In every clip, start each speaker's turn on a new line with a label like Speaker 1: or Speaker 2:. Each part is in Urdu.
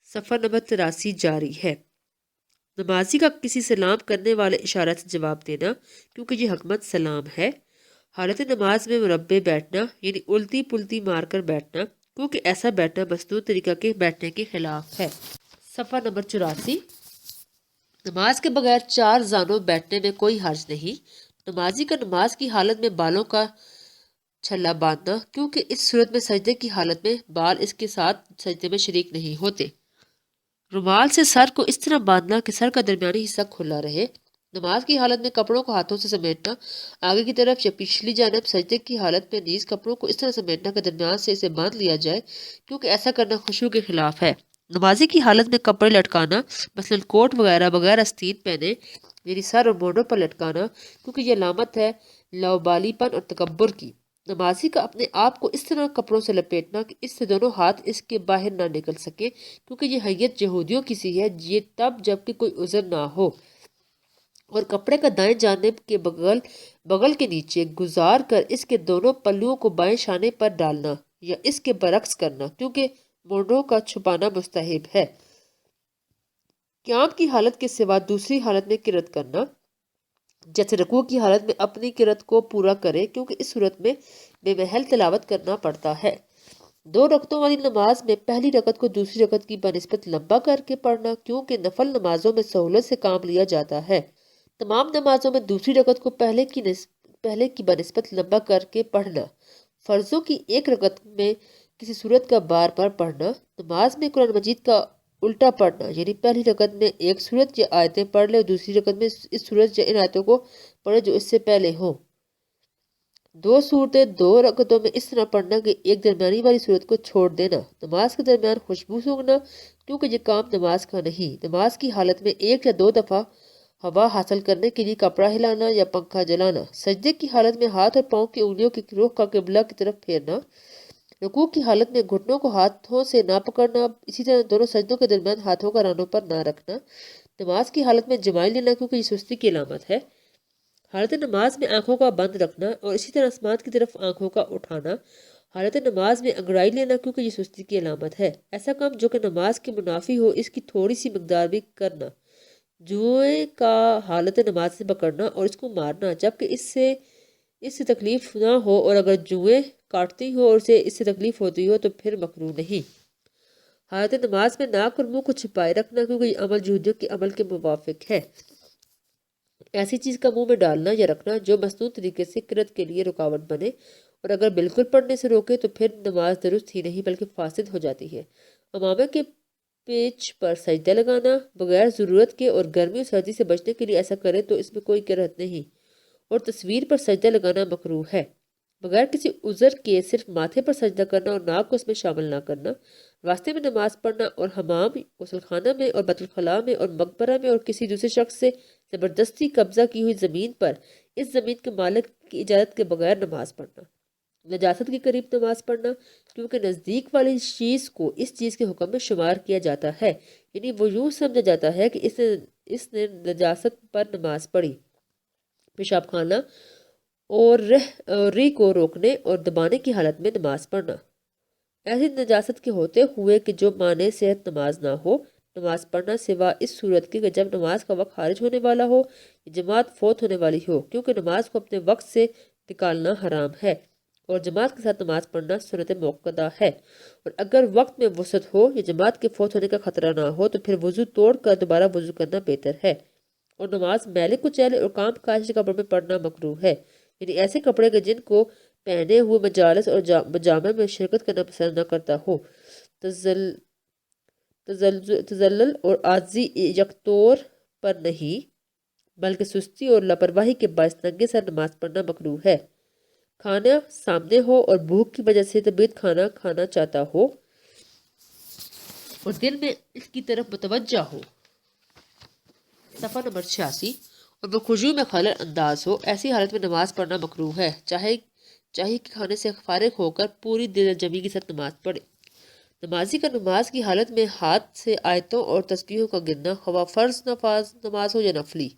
Speaker 1: صفحہ نمبر 83 جاری ہے۔ نمازی کا کسی سلام کرنے والے اشارہ سے جواب دینا، کیونکہ یہ حکمت سلام ہے۔ حالت نماز میں مربع بیٹھنا یعنی الٹی پلٹی مار کر بیٹھنا، کیونکہ ایسا بیٹھنا مصنوع طریقہ کے بیٹھنے کے خلاف ہے۔ صفحہ نمبر 84 نماز کے بغیر 4 زانوں بیٹھنے میں کوئی حرج نہیں۔ نمازی کا نماز کی حالت میں بالوں کا چھلا باندھنا، کیونکہ اس صورت میں سجدے کی حالت میں بال اس کے ساتھ سجدے میں شریک نہیں ہوتے۔ رومال سے سر کو اس طرح باندھنا کہ سر کا درمیانی حصہ کھلا رہے۔ نماز کی حالت میں کپڑوں کو ہاتھوں سے سمیٹنا آگے کی طرف یا پچھلی جانب۔ سجدے کی حالت میں نیز کپڑوں کو اس طرح سمیٹنا کہ درمیان سے اسے باندھ لیا جائے، کیونکہ ایسا کرنا خشوع کے خلاف ہے۔ نمازی کی حالت میں کپڑے لٹکانا، مثلا کوٹ وغیرہ بغیر آستین پہنے یعنی سر اور مونڈوں پر لٹکانا، کیونکہ یہ علامت ہے لاوبالی پن اور تکبر کی۔ نمازی کا اپنے آپ کو اس طرح کپڑوں سے لپیٹنا کہ اس سے دونوں ہاتھ اس کے باہر نہ نکل سکیں، کیونکہ یہ حیت یہودیوں کی سی ہے، یہ تب جب کہ کوئی عذر نہ ہو۔ اور کپڑے کا دائیں جانب کے بغل کے نیچے گزار کر اس کے دونوں پلوؤں کو بائیں شانے پر ڈالنا یا اس کے برعکس کرنا، کیونکہ مونڈوں کا چھپانا مستحب ہے۔ قیام کی حالت کے سوا دوسری حالت میں قرات کرنا، جیسے رکوع کی حالت میں اپنی قرات کو پورا کرے، کیونکہ اس صورت میں بے محل تلاوت کرنا پڑتا ہے۔ 2 رکعتوں والی نماز میں پہلی رکعت کو دوسری رکعت کی بنسبت لمبا کر کے پڑھنا، کیونکہ نفل نمازوں میں سہولت سے کام لیا جاتا ہے۔ تمام نمازوں میں دوسری رکعت کو پہلے کی بنسبت لمبا کر کے پڑھنا۔ فرضوں کی ایک رکعت میں کسی سورت کا بار بار پڑھنا۔ نماز میں قرآن مجید کا الٹا پڑھنا، یعنی پہلی رکعت میں ایک سورت یا آیتیں پڑھ لے اور دوسری رکعت میں اس سورت یا ان آیتوں کو پڑھے جو اس سے پہلے ہوں۔ 2 صورتیں 2 رکعتوں میں اس طرح پڑھنا کہ ایک درمیانی والی صورت کو چھوڑ دینا۔ نماز کے درمیان خوشبو سونگھنا، کیونکہ یہ کام نماز کا نہیں۔ نماز کی حالت میں 1 یا 2 دفعہ ہوا حاصل کرنے کے لیے کپڑا ہلانا یا پنکھا جلانا۔ سجدے کی حالت میں ہاتھ اور پاؤں کی انگلیوں کی رخ کا قبلہ کی طرف پھیرنا۔ رکوع کی حالت میں گھٹنوں کو ہاتھوں سے نہ پکڑنا، اسی طرح دونوں سجدوں کے درمیان ہاتھوں کا رانوں پر نہ رکھنا۔ نماز کی حالت میں جمائی لینا، کیونکہ یہ سستی کی علامت ہے۔ حالت نماز میں آنکھوں کا بند رکھنا اور اسی طرح آسمان کی طرف آنکھوں کا اٹھانا۔ حالت نماز میں انگڑائی لینا، کیونکہ یہ سستی کی علامت ہے۔ ایسا کام جو کہ نماز کے منافی ہو اس کی تھوڑی سی مقدار بھی کرنا۔ جوئے کا حالت نماز سے پکڑنا اور اس کو مارنا، جبکہ اس سے تکلیف نہ ہو، اور اگر جوئیں کاٹتی ہو اور اس سے تکلیف ہوتی ہو تو پھر مکروہ نہیں۔ حالت نماز میں ناک اور منہ کو چھپائے رکھنا، کیونکہ یہ عمل یہودیوں کے عمل کے موافق ہے۔ ایسی چیز کا منہ میں ڈالنا یا رکھنا جو مصنوع طریقے سے قرات کے لیے رکاوٹ بنے، اور اگر بالکل پڑھنے سے روکے تو پھر نماز درست ہی نہیں بلکہ فاسد ہو جاتی ہے۔ امامے کے پیچ پر سجدہ لگانا بغیر ضرورت کے اور گرمی اور سردی سے بچنے کے لیے ایسا کرے تو اس میں کوئی کراہت نہیں، اور تصویر پر سجدہ لگانا مکروہ ہے۔ بغیر کسی عذر کے صرف ماتھے پر سجدہ کرنا اور ناک کو اس میں شامل نہ کرنا۔ راستے میں نماز پڑھنا اور حمام، غسل خانہ میں اور بیت الخلاء میں اور مقبرہ میں اور کسی دوسرے شخص سے زبردستی قبضہ کی ہوئی زمین پر اس زمین کے مالک کی اجازت کے بغیر نماز پڑھنا۔ نجاست کے قریب نماز پڑھنا، کیونکہ نزدیک والی چیز کو اس چیز کے حکم میں شمار کیا جاتا ہے، یعنی وہ یوں سمجھا جاتا ہے کہ اس نے نجاست پر نماز پڑھی۔ پیشاب خانہ اور ری کو روکنے اور دبانے کی حالت میں نماز پڑھنا، ایسی نجاست کے ہوتے ہوئے کہ جو مانع صحت نماز نہ ہو۔ نماز پڑھنا سوا اس صورت کے کہ جب نماز کا وقت خارج ہونے والا ہو یا جماعت فوت ہونے والی ہو، کیونکہ نماز کو اپنے وقت سے نکالنا حرام ہے، اور جماعت کے ساتھ نماز پڑھنا سنت موقدہ ہے۔ اور اگر وقت میں وسعت ہو یا جماعت کے فوت ہونے کا خطرہ نہ ہو تو پھر وضو توڑ کر دوبارہ وضو کرنا بہتر ہے۔ اور نماز میلے کچیلے اور کام کاج کے کپڑوں میں پڑھنا مکروہ ہے، یعنی ایسے کپڑے کے جن کو پہنے ہوئے مجالس اور مجامع میں شرکت کرنا پسند نہ کرتا ہو۔ تزلل اور عاجزی یک طور پر نہیں بلکہ سستی اور لاپرواہی کے باعث ننگے سر نماز پڑھنا مکروہ ہے۔ کھانا سامنے ہو اور بھوک کی وجہ سے طبیعت کھانا چاہتا ہو اور دل میں اس کی طرف متوجہ ہو۔ صفحہ نمبر 86 اور وہ خشوع میں خلل انداز ہو، ایسی حالت میں نماز پڑھنا مکروہ ہے، چاہے کہ کھانے سے فارغ ہو کر پوری دل جمی کے ساتھ نماز پڑھے۔ نمازی کا نماز کی حالت میں ہاتھ سے آیتوں اور تسبیحوں کا گننا، خواہ فرض نماز ہو یا نفلی۔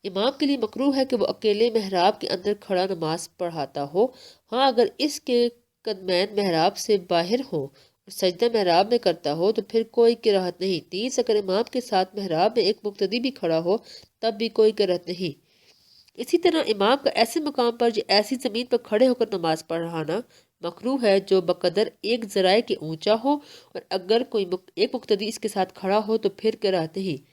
Speaker 1: امام کے لیے مکروہ ہے کہ وہ اکیلے محراب کے اندر کھڑا نماز پڑھاتا ہو، ہاں اگر اس کے قدمین محراب سے باہر ہوں اور سجدہ محراب میں کرتا ہو تو پھر کوئی کراہت نہیں۔ تیس اگر امام کے ساتھ محراب میں ایک مقتدی بھی کھڑا ہو تب بھی کوئی کراہت نہیں۔ اسی طرح امام کا ایسے مقام پر یا ایسی زمین پر کھڑے ہو کر نماز پڑھانا مکروہ ہے جو بقدر ایک ذرائع کے اونچا ہو، اور اگر کوئی ایک مقتدی اس کے ساتھ کھڑا ہو تو پھر کراہت نہیں۔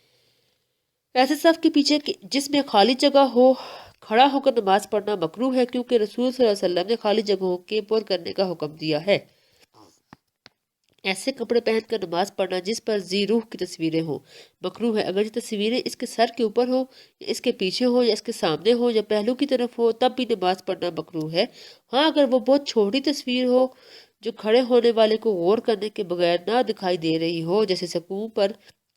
Speaker 1: ایسے صف کے پیچھے جس میں خالی جگہ ہو کھڑا ہو کر نماز پڑھنا مکروہ ہے، کیونکہ رسول صلی اللہ علیہ وسلم نے خالی جگہوں کے پر کرنے کا حکم دیا ہے۔ ایسے کپڑے پہن کر نماز پڑھنا جس پر ذی روح کی تصویریں ہوں مکروہ ہے، اگر یہ تصویریں اس کے سر کے اوپر ہو یا اس کے پیچھے ہو یا اس کے سامنے ہو یا پہلو کی طرف ہو تب بھی نماز پڑھنا مکروہ ہے۔ ہاں اگر وہ بہت چھوٹی تصویر ہو جو کھڑے ہونے والے کو غور کرنے کے بغیر نہ دکھائی دے رہی ہو، جیسے سقوم پر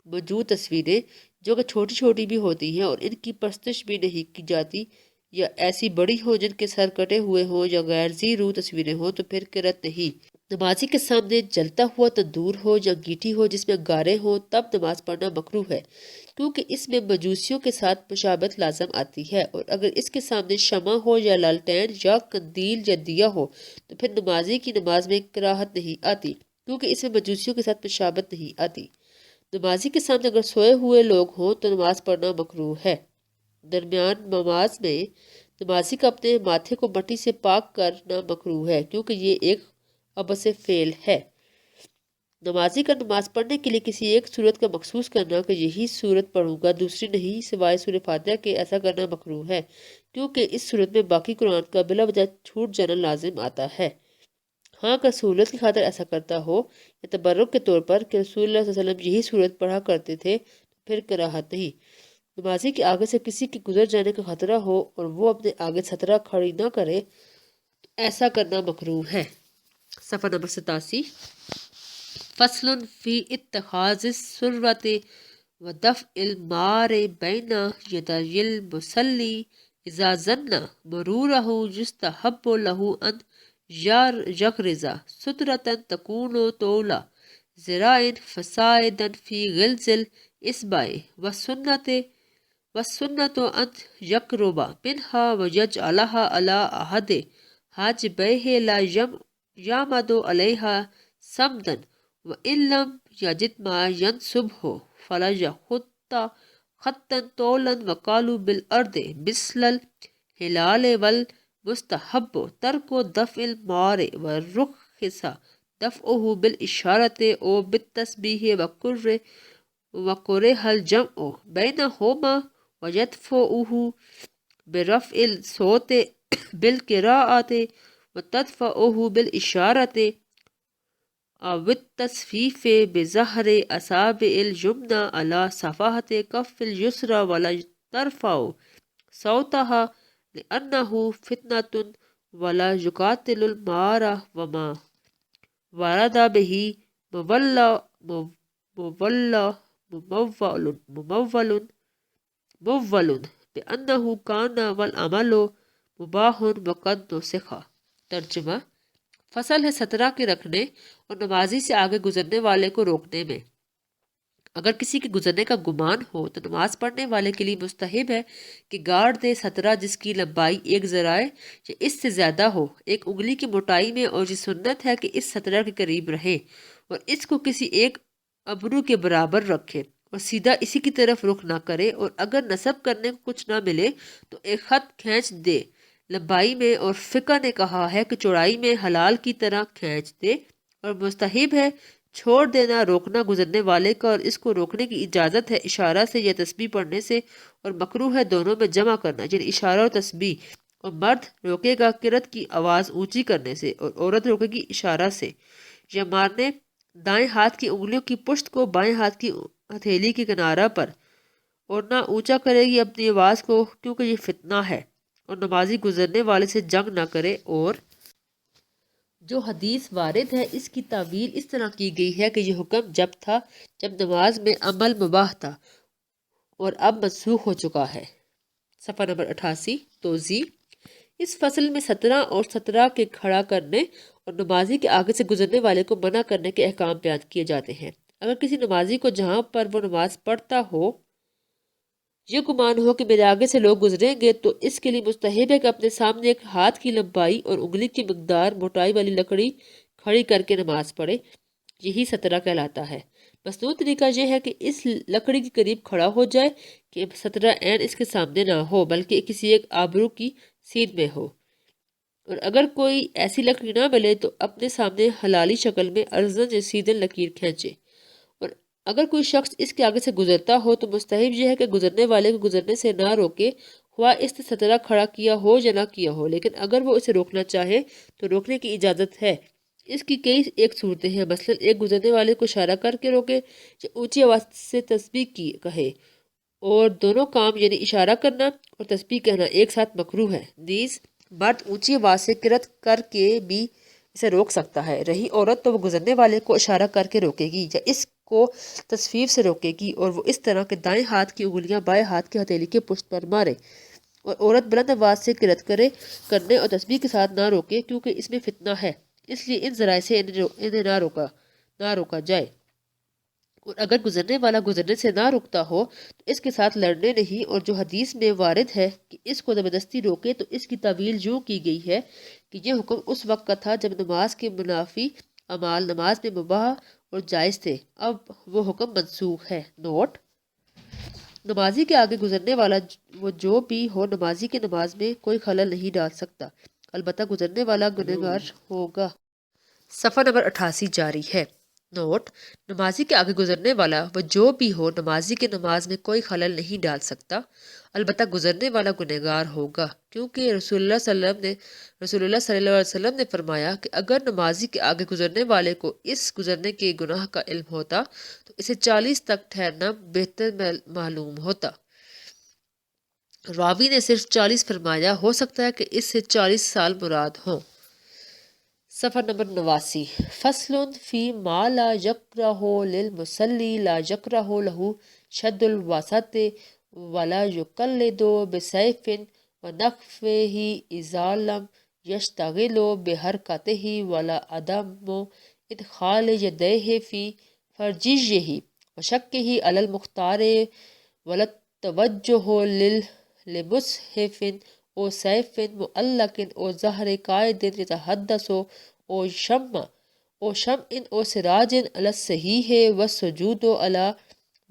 Speaker 1: موجود تصویریں جو کہ چھوٹی چھوٹی بھی ہوتی ہیں اور ان کی پرستش بھی نہیں کی جاتی، یا ایسی بڑی ہو جن کے سر کٹے ہوئے ہوں یا غیر ذی روح تصویریں ہوں تو پھر کرت نہیں۔ نمازی کے سامنے جلتا ہوا تندور ہو یا گیٹی ہو جس میں انگارے ہوں تب نماز پڑھنا مکروہ ہے، کیونکہ اس میں مجوسیوں کے ساتھ مشابہت لازم آتی ہے، اور اگر اس کے سامنے شمع ہو یا لالٹین یا قندیل یا دیا ہو تو پھر نمازی کی نماز میں کراہت نہیں آتی، کیونکہ اس میں مجوسیوں کے ساتھ مشابہت نہیں آتی۔ نمازی کے سامنے اگر سوئے ہوئے لوگ ہوں تو نماز پڑھنا مکروہ ہے۔ درمیان نماز میں نمازی کا اپنے ماتھے کو مٹی سے پاک کرنا مکروہ ہے، کیونکہ یہ ایک عبث فعل ہے۔ نمازی کا نماز پڑھنے کے لیے کسی ایک صورت کا مخصوص کرنا کہ یہی صورت پڑھوں گا، دوسری نہیں سوائے سورہ فاتحہ کے، ایسا کرنا مکروہ ہے، کیونکہ اس صورت میں باقی قرآن کا بلا وجہ چھوٹ جانا لازم آتا ہے۔ ہاں اگر سہولت کی خاطر ایسا کرتا ہو یا تبرک کے طور پر کہ رسول اللہ صلی اللہ علیہ وسلم یہی صورت پڑھا کرتے تھے تو پھر کراہت نہیں۔ نمازی کے آگے سے کسی کے گزر جانے کا خطرہ ہو اور وہ اپنے آگے سترہ کھڑی نہ کرے تو ایسا کرنا مکروہ ہے۔ صفحہ نمبر 87۔ فصل فی اتخاذ السرۃ و دفع المار بین یدی المصلی اذا ظن مرورہ یستحب لہ ان یغرز سترۃ تکون طول ذراع فصاعدا فی غلظ الاصبع والسنۃ ان یقرب منها ویجعلها علی احد حاجبیہ لا یعمد علیہا صمدا وإن لم یجد ما ینصبہ فلا یخط خطا طولا وقالوا بالارض مثل الہلال والمستحب ترک دفع المار ورخص دفعہ بالاشارۃ او بالتسبیح وکرہ الجمع بینہما ویدفعہ برفع الصوت بالقراءۃ وتدفعہ بالاشارۃ او التصفیف بظہر اصابع الیمنی علی صفحۃ کف الیسری ولا ترفع صوتها لأنہ فتنۃ ولا یقاتل المار وما ورد بہ مول بأنہ کان والعمل مباح وقد نسخ۔ ترجمہ: فصل ہے سترہ کے رکھنے اور نمازی سے آگے گزرنے والے کو روکنے میں۔ اگر کسی کے گزرنے کا گمان ہو تو نماز پڑھنے والے کے لیے مستحب ہے کہ گاڑ دے سترہ جس کی لمبائی ایک ذراع یا اس سے زیادہ ہو، ایک انگلی کی موٹائی میں، اور یہ سنت ہے کہ اس سترہ کے قریب رہے اور اس کو کسی ایک ابرو کے برابر رکھے اور سیدھا اسی کی طرف رخ نہ کرے، اور اگر نصب کرنے کو کچھ نہ ملے تو ایک خط کھینچ دے لمبائی میں، اور فقہ نے کہا ہے کہ چوڑائی میں ہلال کی طرح کھینچ دے، اور مستحب ہے چھوڑ دینا روکنا گزرنے والے کا، اور اس کو روکنے کی اجازت ہے اشارہ سے یا تسبیح پڑھنے سے، اور مکروہ ہے دونوں میں جمع کرنا، یعنی اشارہ اور تسبیح، اور مرد روکے گا قرت کی آواز اونچی کرنے سے اور عورت روکے گی اشارہ سے، یا مارنے دائیں ہاتھ کی انگلیوں کی پشت کو بائیں ہاتھ کی ہتھیلی کے کنارہ پر، اور نہ اونچا کرے گی اپنی آواز کو کیونکہ یہ فتنہ ہے، اور نمازی گزرنے والے سے جنگ نہ کرے۔ اور جو حدیث وارد ہے اس کی تعویل اس طرح کی گئی ہے کہ یہ حکم جب تھا جب نماز میں عمل مباح تھا اور اب منسوخ ہو چکا ہے۔ صفحہ نمبر 88۔ توضیح: اس فصل میں سترہ اور سترہ کے کھڑا کرنے اور نمازی کے آگے سے گزرنے والے کو منع کرنے کے احکام بیان کیے جاتے ہیں۔ اگر کسی نمازی کو جہاں پر وہ نماز پڑھتا ہو یہ گمان ہو کہ میرے آگے سے لوگ گزریں گے تو اس کے لیے مستحب ہے کہ اپنے سامنے ایک ہاتھ کی لمبائی اور انگلی کی مقدار موٹائی والی لکڑی کھڑی کر کے نماز پڑھے، یہی سترہ کہلاتا ہے۔ مصنوعی طریقہ یہ ہے کہ اس لکڑی کے قریب کھڑا ہو جائے کہ سترہ عین اس کے سامنے نہ ہو بلکہ کسی ایک آبرو کی سیدھ میں ہو، اور اگر کوئی ایسی لکڑی نہ ملے تو اپنے سامنے حلالی شکل میں ارزن یا سیدھن لکیر کھینچے، اور اگر کوئی شخص اس کے آگے سے گزرتا ہو تو مستحب یہ ہے کہ گزرنے والے کو گزرنے سے نہ روکے، خواہ اس نے سترہ کھڑا کیا ہو یا نہ کیا ہو، لیکن اگر وہ اسے روکنا چاہے تو روکنے کی اجازت ہے۔ اس کی کئی ایک صورتیں ہیں، مثلا ایک گزرنے والے کو اشارہ کر کے روکے یا اونچی آواز سے تسبیح کی کہے، اور دونوں کام یعنی اشارہ کرنا اور تسبیح کہنا ایک ساتھ مکروہ ہے۔ نیز مرد اونچی آواز سے قرأت کر کے بھی اسے روک سکتا ہے، رہی عورت تو وہ گزرنے والے کو اشارہ کر کے روکے گی یا اس کو تصفیف سے روکے گی، اور وہ اس طرح کہ دائیں ہاتھ کی انگلیاں بائیں ہاتھ کی ہتھیلی کے پشت پر مارے، اور عورت بلند آواز سے قرأت کرنے اور تسبیح کے ساتھ نہ روکے کیونکہ اس میں فتنہ ہے، اس لیے ان ذرائع سے انہیں نہ روکا جائے، اور اگر گزرنے والا گزرنے سے نہ رکتا ہو تو اس کے ساتھ لڑنے نہیں، اور جو حدیث میں وارد ہے کہ اس کو زبردستی روکے تو اس کی تعویل یوں کی گئی ہے کہ یہ حکم اس وقت کا تھا جب نماز کے منافی اعمال نماز میں مباح اور جائز تھے، اب وہ حکم منسوخ ہے۔ نوٹ: نمازی کے آگے گزرنے والا وہ جو بھی ہو نمازی کی نماز میں کوئی خلل نہیں ڈال سکتا، البتہ گزرنے والا گنہگار ہوگا۔ صفحہ نمبر 88 جاری ہے۔ نوٹ: نمازی کے آگے گزرنے والا وہ جو بھی ہو نمازی کی نماز میں کوئی خلل نہیں ڈال سکتا، البتہ گزرنے والا گنہگار ہوگا، کیونکہ رسول اللہ صلی اللہ علیہ وسلم نے فرمایا کہ اگر نمازی کے آگے گزرنے والے کو اس گزرنے کے گناہ کا علم ہوتا تو اسے 40 تک ٹھہرنا بہتر معلوم ہوتا۔ راوی نے صرف 40 فرمایا، ہو سکتا ہے کہ اس سے 40 سال مراد ہوں۔ صفحہ نمبر 89 فصل فی ما لا یکرہ للمصلی لا یکرہ لہ شد الوسط ولا یقلد بسیف ونحوہ اذا لم یشتغل بحرکتہ ولا عدم ادخال یدیہ فی فرجیہ وشکہ علی المختار ولا توجہ لمصحف او سیف معلق او زہر قائد یتحدث او شمع او سراج علی الصحیح والسجود علی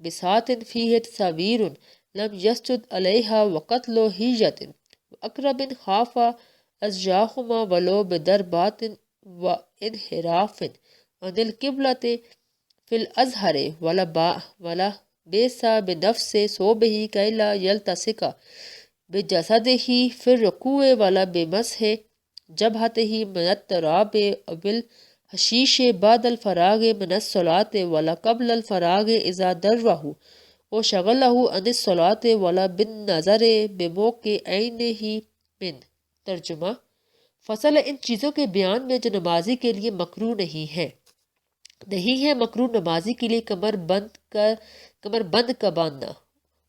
Speaker 1: بساط فیہ تصاویر لم یسجد علیہا وقتل حیۃ واقرب خاف ازجاہما ولو بضربات وانحراف عن القبلۃ فی الازہر ولا بیس بنفس صوبہ کی لا یلتصق بجسدہ فی الرکوع ولا بمسح جبہتہ من التراب وبالحشیش بعد الفراغ من الصلاۃ ولا قبل الفراغ اذا درہ او شغلہ عن الصلاۃ ولا بالنظر بموقع عینہ من۔ ترجمہ: فصل ان چیزوں کے بیان میں جو نمازی کے لیے مکروہ نہیں ہے مکروہ نمازی کے لیے کمر بند کا باندھنا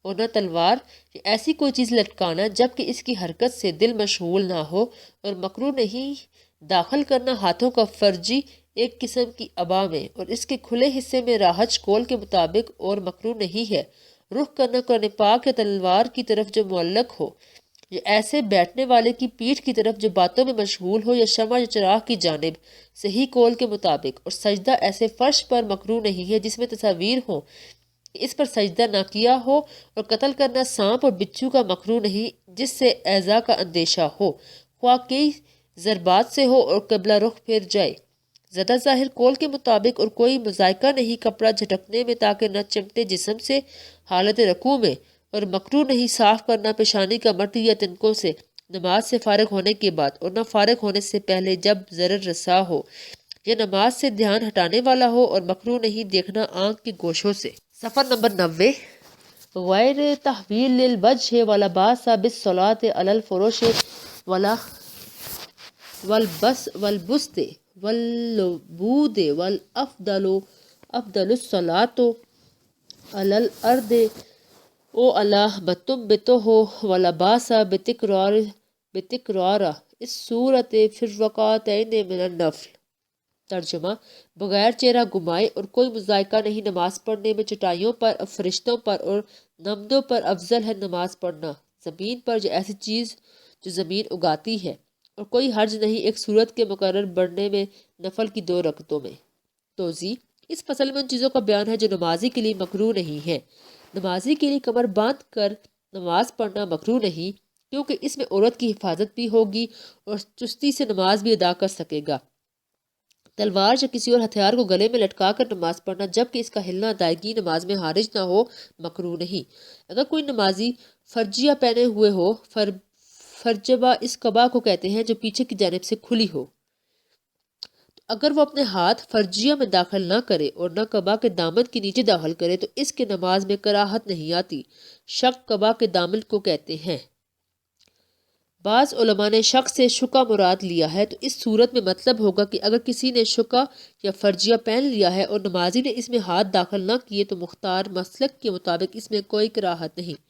Speaker 1: اور نہ تلوار یا ایسی کوئی چیز لٹکانا جبکہ اس کی حرکت سے دل مشغول نہ ہو، اور مکروہ نہیں داخل کرنا ہاتھوں کا فرجی ایک قسم کی عبا میں اور اس کے کھلے حصے میں راحج قول کے مطابق، اور مکروہ نہیں ہے رخ کرنا قرآن پاک یا تلوار کی طرف جو معلق ہو، یا ایسے بیٹھنے والے کی پیٹھ کی طرف جو باتوں میں مشغول ہو، یا شمع یا چراغ کی جانب صحیح قول کے مطابق، اور سجدہ ایسے فرش پر مکروہ نہیں ہے جس میں تصاویر ہوں، اس پر سجدہ نہ کیا ہو، اور قتل کرنا سانپ اور بچھو کا مکروہ نہیں جس سے ایذا کا اندیشہ ہو، خواہ کئی ضربات سے ہو اور قبلہ رخ پھر جائے۔ زیادہ ظاہر قول کے مطابق اور کوئی مذائقہ نہیں کپڑا جھٹکنے میں تاکہ نہ چمٹے جسم سے حالت رکوع میں، اور مکروہ نہیں صاف کرنا پیشانی کا مٹی یا تنکوں سے نماز سے فارغ ہونے کے بعد، اور نہ فارغ ہونے سے پہلے جب ضرر رسا ہو یا نماز سے دھیان ہٹانے والا ہو، اور مکروہ نہیں دیکھنا آنکھ کی گوشوں سے۔ صفحہ نمبر 90 غیر تحویل الوجہ ولا باس بالصلاۃ علی الفرش والبسط واللبود والافضل الصلاۃ علی الارض او علی ما تنبتہ ولا باس بتکرار السورۃ فی الرکعتین من النفل۔ ترجمہ: بغیر چہرہ گھمائے اور کوئی مذائقہ نہیں نماز پڑھنے میں چٹائیوں پر، فرشتوں پر اور نمدوں پر افضل ہے نماز پڑھنا زمین پر یا ایسی چیز جو زمین اگاتی ہے، اور کوئی حرج نہیں ایک سورت کے مقرر بڑھنے میں نفل کی 2 رکعتوں میں۔ توضیح: اس فصل میں ان چیزوں کا بیان ہے جو نمازی کے لیے مکروہ نہیں ہے۔ نمازی کے لیے کمر باندھ کر نماز پڑھنا مکروہ نہیں، کیونکہ اس میں عورت کی حفاظت بھی ہوگی اور چستی سے نماز بھی ادا کر سکے گا۔ تلوار یا کسی اور ہتھیار کو گلے میں لٹکا کر نماز پڑھنا جبکہ اس کا ہلنا ادائیگی نماز میں حارج نہ ہو مکروہ نہیں۔ اگر کوئی نمازی فرجیہ پہنے ہوئے ہو، فرجبہ اس قبا کو کہتے ہیں جو پیچھے کی جانب سے کھلی ہو، تو اگر وہ اپنے ہاتھ فرجیہ میں داخل نہ کرے اور نہ قبا کے دامن کے نیچے داخل کرے تو اس کے نماز میں کراہت نہیں آتی۔ شق قبا کے دامن کو کہتے ہیں۔ بعض علماء نے شق سے شقہ مراد لیا ہے تو اس صورت میں مطلب ہوگا کہ اگر کسی نے شقہ یا فرجیہ پہن لیا ہے اور نمازی نے اس میں ہاتھ داخل نہ کیے تو مختار مسلک کے مطابق اس میں کوئی کراہت نہیں۔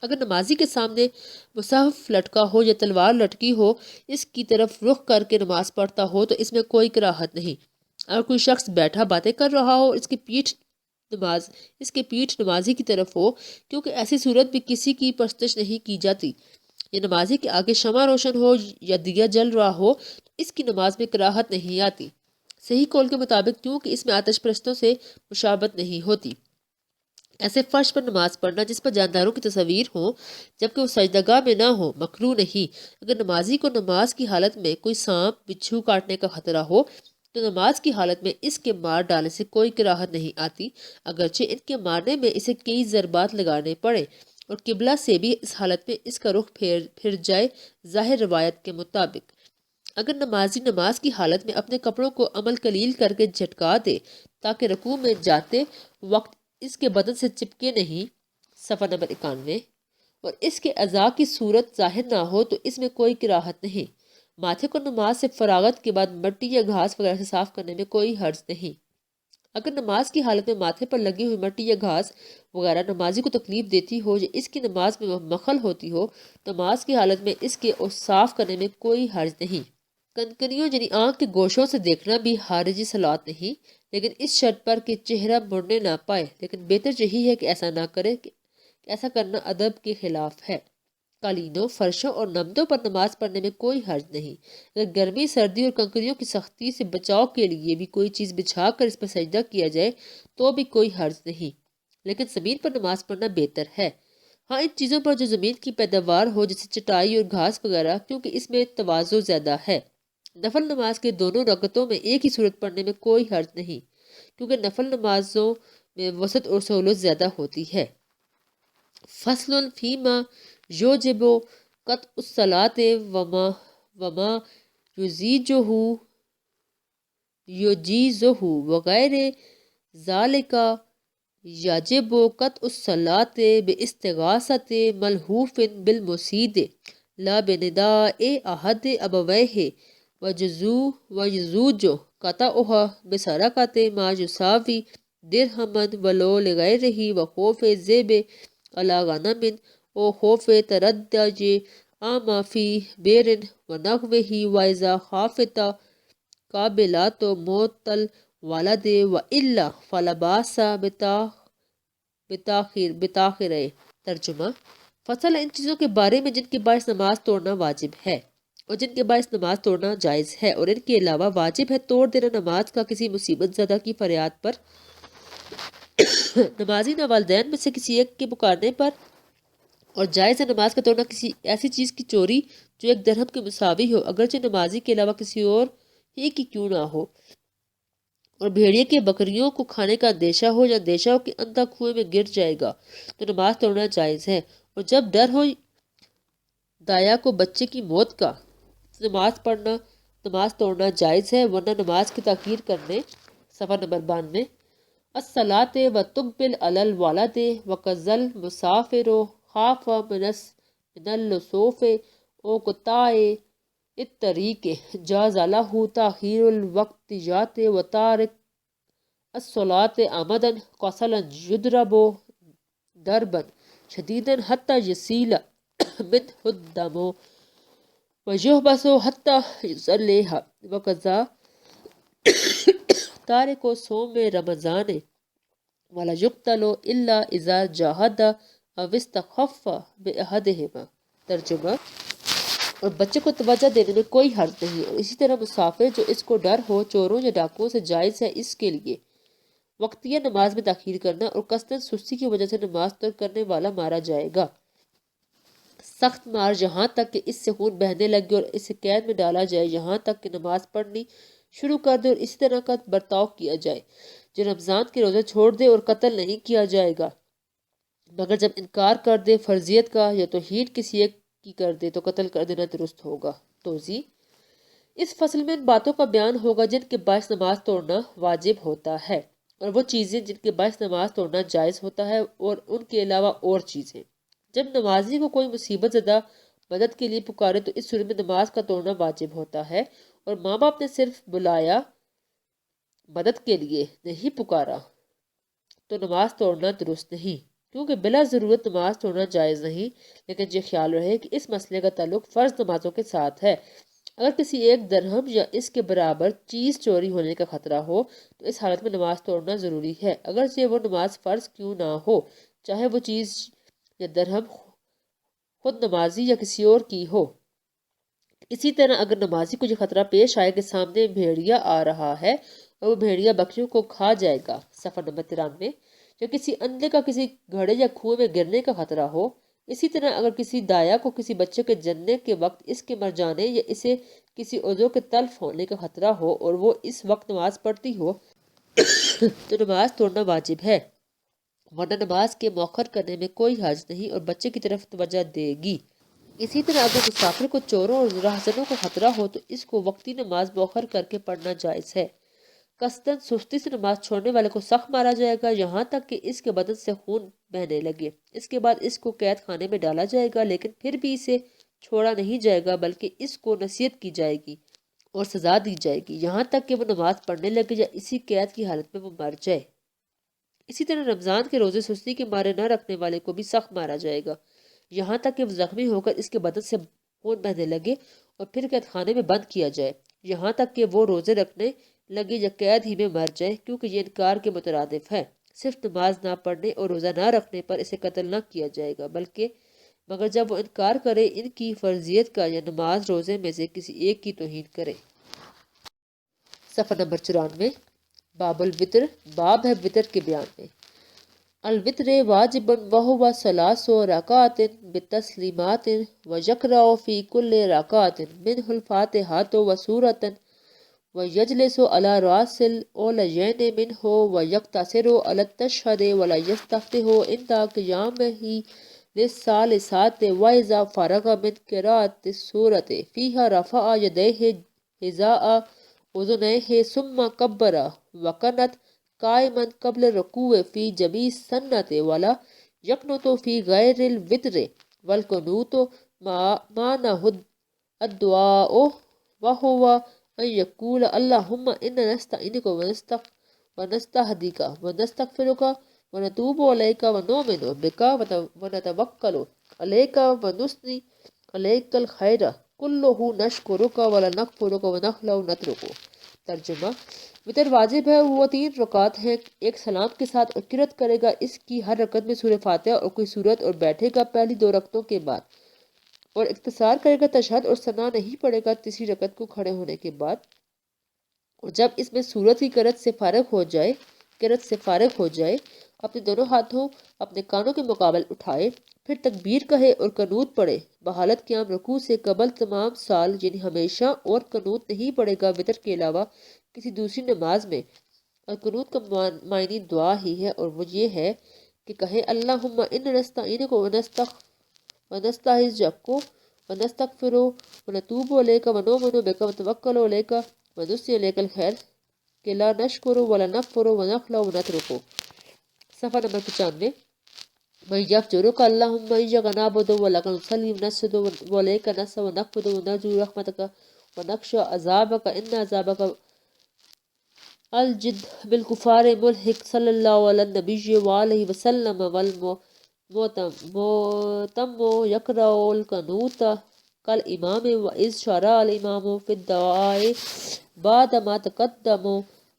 Speaker 1: اگر نمازی کے سامنے مصحف لٹکا ہو یا تلوار لٹکی ہو، اس کی طرف رخ کر کے نماز پڑھتا ہو تو اس میں کوئی کراہت نہیں۔ اگر کوئی شخص بیٹھا باتیں کر رہا ہو، اس کے پیٹھ نمازی کی طرف ہو، کیونکہ ایسی صورت بھی کسی کی پرستش نہیں کی جاتی، یا نمازی کے آگے شمع روشن ہو یا دیا جل رہا ہو تو اس کی نماز میں کراہت نہیں آتی۔ صحیح قول کے مطابق کیونکہ اس میں آتش پرستوں سے مشابہت نہیں ہوتی۔ ایسے فرش پر نماز پڑھنا جس پر جانداروں کی تصاویر ہوں جبکہ وہ سجدہ گاہ میں نہ ہو مکروہ نہیں۔ اگر نمازی کو نماز کی حالت میں کوئی سانپ بچھو کاٹنے کا خطرہ ہو تو نماز کی حالت میں اس کے مار ڈالنے سے کوئی کراہت نہیں آتی، اگرچہ ان کے مارنے میں اسے کئی ضربات لگانے پڑے اور قبلہ سے بھی اس حالت میں اس کا رخ پھر جائے ظاہر روایت کے مطابق۔ اگر نمازی نماز کی حالت میں اپنے کپڑوں کو عمل قلیل کر کے جھٹکا دے تاکہ رکوع میں جاتے وقت اس کے بدن سے چپکے نہیں، صفحہ نمبر 91، اور اس کے اعضاء کی صورت ظاہر نہ ہو تو اس میں کوئی کراہت نہیں۔ ماتھے کو نماز سے فراغت کے بعد مٹی یا گھاس وغیرہ سے صاف کرنے میں کوئی حرج نہیں۔ اگر نماز کی حالت میں ماتھے پر لگی ہوئی مٹی یا گھاس وغیرہ نمازی کو تکلیف دیتی ہو یا اس کی نماز میں مخل ہوتی ہو، نماز کی حالت میں اس کے صاف کرنے میں کوئی حرج نہیں۔ کنکنیوں یعنی آنکھ کے گوشوں سے دیکھنا بھی حارج صلاۃ نہیں، لیکن اس شرط پر کہ چہرہ مڑنے نہ پائے، لیکن بہتر یہی ہے کہ ایسا نہ کرے کہ ایسا کرنا ادب کے خلاف ہے۔ قالینوں، فرشوں اور نمدوں پر نماز پڑھنے میں کوئی حرج نہیں۔ اگر گرمی، سردی اور کنکریوں کی سختی سے بچاؤ کے لیے بھی کوئی چیز بچھا کر اس پر سجدہ کیا جائے تو بھی کوئی حرج نہیں، لیکن زمین پر نماز پڑھنا بہتر ہے۔ ہاں، ان چیزوں پر جو زمین کی پیداوار ہو جیسے چٹائی اور گھاس وغیرہ، کیونکہ اس میں تواضع زیادہ ہے۔ نفل نماز کے دونوں رکعتوں میں ایک ہی صورت پڑھنے میں کوئی حرج نہیں، کیونکہ نفل نمازوں میں وسعت اور سہولت زیادہ ہوتی ہے۔ فصل فیما یوجب قطع الصلاۃ وما یجیزہ وغیر ذالک یجب قطع الصلاۃ باستغاثۃ ملہوف بالمصید لا بنداء احد ابویہ ویجوز قطعها بسرقۃ ما یساوی درہما ولو لغیرہ وخوف ذئب علی غنم او خوف تردج عاما فی بئر ونحوہ واذا خافت قابلات موت الولد والا فلا باس بتاخیرہ۔ ترجمہ: فصل ان چیزوں کے بارے میں جن کے باعث نماز توڑنا واجب ہے اور جن کے باعث نماز توڑنا جائز ہے، اور ان کے علاوہ واجب ہے توڑ دینا نماز کا کسی مصیبت زدہ کی فریاد پر، نمازی نہ والدین میں سے کسی ایک کے پکارنے پر، اور جائز ہے نماز کا توڑنا کسی ایسی چیز کی چوری جو ایک درہم کے مساوی ہو اگرچہ نمازی کے علاوہ کسی اور ہی کی کیوں نہ ہو، اور بھیڑیے کے بکریوں کو کھانے کا اندیشہ ہو یا اندیشہ ہو کہ اندھا کنویں میں گر جائے گا تو نماز توڑنا جائز ہے، اور جب ڈر ہو دایا کو بچے کی موت کا تو نماز توڑنا جائز ہے، ورنہ نماز کی تاخیر کرنے۔ صفحہ نمبر 92۔ الصلاۃ وتقبل علی الولد وکذا المسافر خاف من اللصوف او قطاع الطریق جاز لہ تاخیر الوقتیات وتارک الصلاۃ عمدا قصلا یضرب ضربا شدیدا حتی یسیل منہ الدم ویحبس حتی یصلیہ وکذا تارک صوم رمضان ولا یقتل الا اذا جاہد او استخف باحدہما۔ ترجمہ: اور بچے کو توجہ دینے میں کوئی حرج نہیں، اور اسی طرح مسافر جو اس کو ڈر ہو چوروں یا ڈاکوؤں سے جائز ہے اس کے لیے، وقتیہ نماز میں تاخیر کرنا اور قصداً سستی کی وجہ سے نماز ترک کرنے والا مارا جائے گا۔ سخت مار جہاں تک کہ اس سے خون بہنے لگے اور اسے قید میں ڈالا جائے، یہاں تک کہ نماز پڑھنی شروع کر دے، اور اسی طرح کا برتاؤ کیا جائے۔ جو رمضان کے روزے چھوڑ دے اور قتل نہیں کیا جائے گا، مگر جب انکار کر دے فرضیت کا یا توہین کسی ایک کی کر دے تو قتل کر دینا درست ہوگا۔ توضیح: اس فصل میں ان باتوں کا بیان ہوگا جن کے باعث نماز توڑنا واجب ہوتا ہے، اور وہ چیزیں جن کے باعث نماز توڑنا جائز ہوتا ہے، اور ان کے علاوہ اور چیزیں۔ جب نمازی کو کوئی مصیبت زدہ مدد کے لیے پکارے تو اس صورت میں نماز کا توڑنا واجب ہوتا ہے، اور ماں باپ نے صرف بلایا، مدد کے لیے نہیں پکارا، تو نماز توڑنا درست نہیں، کیونکہ بلا ضرورت نماز توڑنا جائز نہیں۔ لیکن یہ خیال رہے کہ اس مسئلے کا تعلق فرض نمازوں کے ساتھ ہے۔ اگر کسی ایک درہم یا اس کے برابر چیز چوری ہونے کا خطرہ ہو تو اس حالت میں نماز توڑنا ضروری ہے، اگرچہ وہ نماز فرض کیوں نہ ہو، چاہے وہ چیز یا درہم خود نمازی یا کسی اور کی ہو۔ اسی طرح اگر نمازی کو یہ خطرہ پیش آئے کہ سامنے بھیڑیا آ رہا ہے اور وہ بھیڑیا بکریوں کو کھا جائے گا، صفحہ نمبر 93، یا کسی اندھے کا کسی گھڑے یا کنویں میں گرنے کا خطرہ ہو۔ اسی طرح اگر کسی دایا کو کسی بچے کے جننے کے وقت اس کے مر جانے یا اسے کسی عضو کے تلف ہونے کا خطرہ ہو اور وہ اس وقت نماز پڑھتی ہو تو نماز توڑنا واجب ہے، ورنہ نماز کے مؤخر کرنے میں کوئی حرج نہیں اور بچے کی طرف توجہ دے گی۔ اسی طرح اگر مسافر کو چوروں اور راہزنوں کو خطرہ ہو تو اس کو وقتی نماز مؤخر کر کے پڑھنا جائز ہے۔ قصداً سستی سے نماز چھوڑنے والے کو سخت مارا جائے گا یہاں تک کہ اس کے بدن سے خون بہنے لگے۔ اس کے بعد اس کو قید خانے میں ڈالا جائے گا، لیکن پھر بھی اسے چھوڑا نہیں جائے گا بلکہ اس کو نصیحت کی جائے گی اور سزا دی جائے گی یہاں تک کہ وہ نماز پڑھنے لگے یا اسی قید کی حالت میں وہ مر جائے۔ اسی طرح رمضان کے روزے سستی کے مارے نہ رکھنے والے کو بھی سخت مارا جائے گا یہاں تک کہ وہ زخمی ہو کر اس کے بدن سے خون بہنے لگے اور پھر قید خانے میں بند کیا جائے یہاں تک کہ وہ روزے رکھنے لگے یا قید ہی میں مر جائے، کیونکہ یہ انکار کے مترادف ہے۔ صرف نماز نہ پڑھنے اور روزہ نہ رکھنے پر اسے قتل نہ کیا جائے گا، بلکہ مگر جب وہ انکار کرے ان کی فرضیت کا یا نماز روزے میں سے کسی ایک کی توہین کرے۔ صفحہ نمبر 94، باب الوتر، باب ہے وتر کے بیان میں۔ الوتر واجب وہو ثلاث رکعات بتسلیمات ویقرأ فی کل رکعۃ منہ الفاتحۃ وسورۃ ویجلس علی رأس الاولیین منہ ویقتصر علی التشہد ولا یستفتح عند قیامہ للثالثۃ واذا فرغ من قراءۃ السورۃ فیہا رفع یدیہ حذاء اذنیہ ثم کبر وقنت قائما قبل الرکوع فی جمیع السنۃ ولا یقنت فی غیر الوتر والقنوت معنہ الدعاء وہو ان یقول اللہم انا نستعینک ونستہدیک ونستغفرک ونتوب الیک ونؤمن بک ونتوکل علیک ونثنی علیک الخیر کلہ نشکرک ولا نکفرک ونخلع نترک۔ ترجمہ: وتر واجب ہے، وہ 3 رکعت ہیں، ایک سلام کے ساتھ اور قرأت کرے گا اس کی ہر رکعت میں سورہ فاتحہ اور کوئی سورت، اور بیٹھے گا پہلی 2 رکعتوں کے بعد، اور اختصار کرے گا تشہد اور ثنا نہیں پڑھے گا تیسری رکعت کو کھڑے ہونے کے بعد، اور جب اس میں سورت کی قرأت سے فارغ ہو جائے اپنے دونوں ہاتھوں اپنے کانوں کے مقابل اٹھائے، پھر تکبیر کہے اور قنوت پڑھے بحالت قیام رکوع سے قبل تمام سال، یعنی ہمیشہ، اور قنوت نہیں پڑھے گا وتر کے علاوہ کسی دوسری نماز میں۔ اور قنوت کا معنی دعا ہی ہے، اور وہ یہ ہے کہ کہے اللہم انا نستعینک ونستعیذک ونستغفرک ونتوب الیک ونؤمن بک ونتوکل علیک ونثنی علیک الخیر کہ لا نشکر ولا نکفر ونخلع ونترک۔ صفحہ نمبر 95، من یفجرک اللہم ایاک نعبد ولک نصلی ونسجد والیک نسعی ونقبض ونرجو رحمتک ونخشی عذابک ان عذابک الجد بالکفار ملحق صلی اللہ علی النبی وآلہ وسلم والمؤتم یقرأ القنوت کالامام وإذ شرع الامام فی الدعاء بعد ما تقدم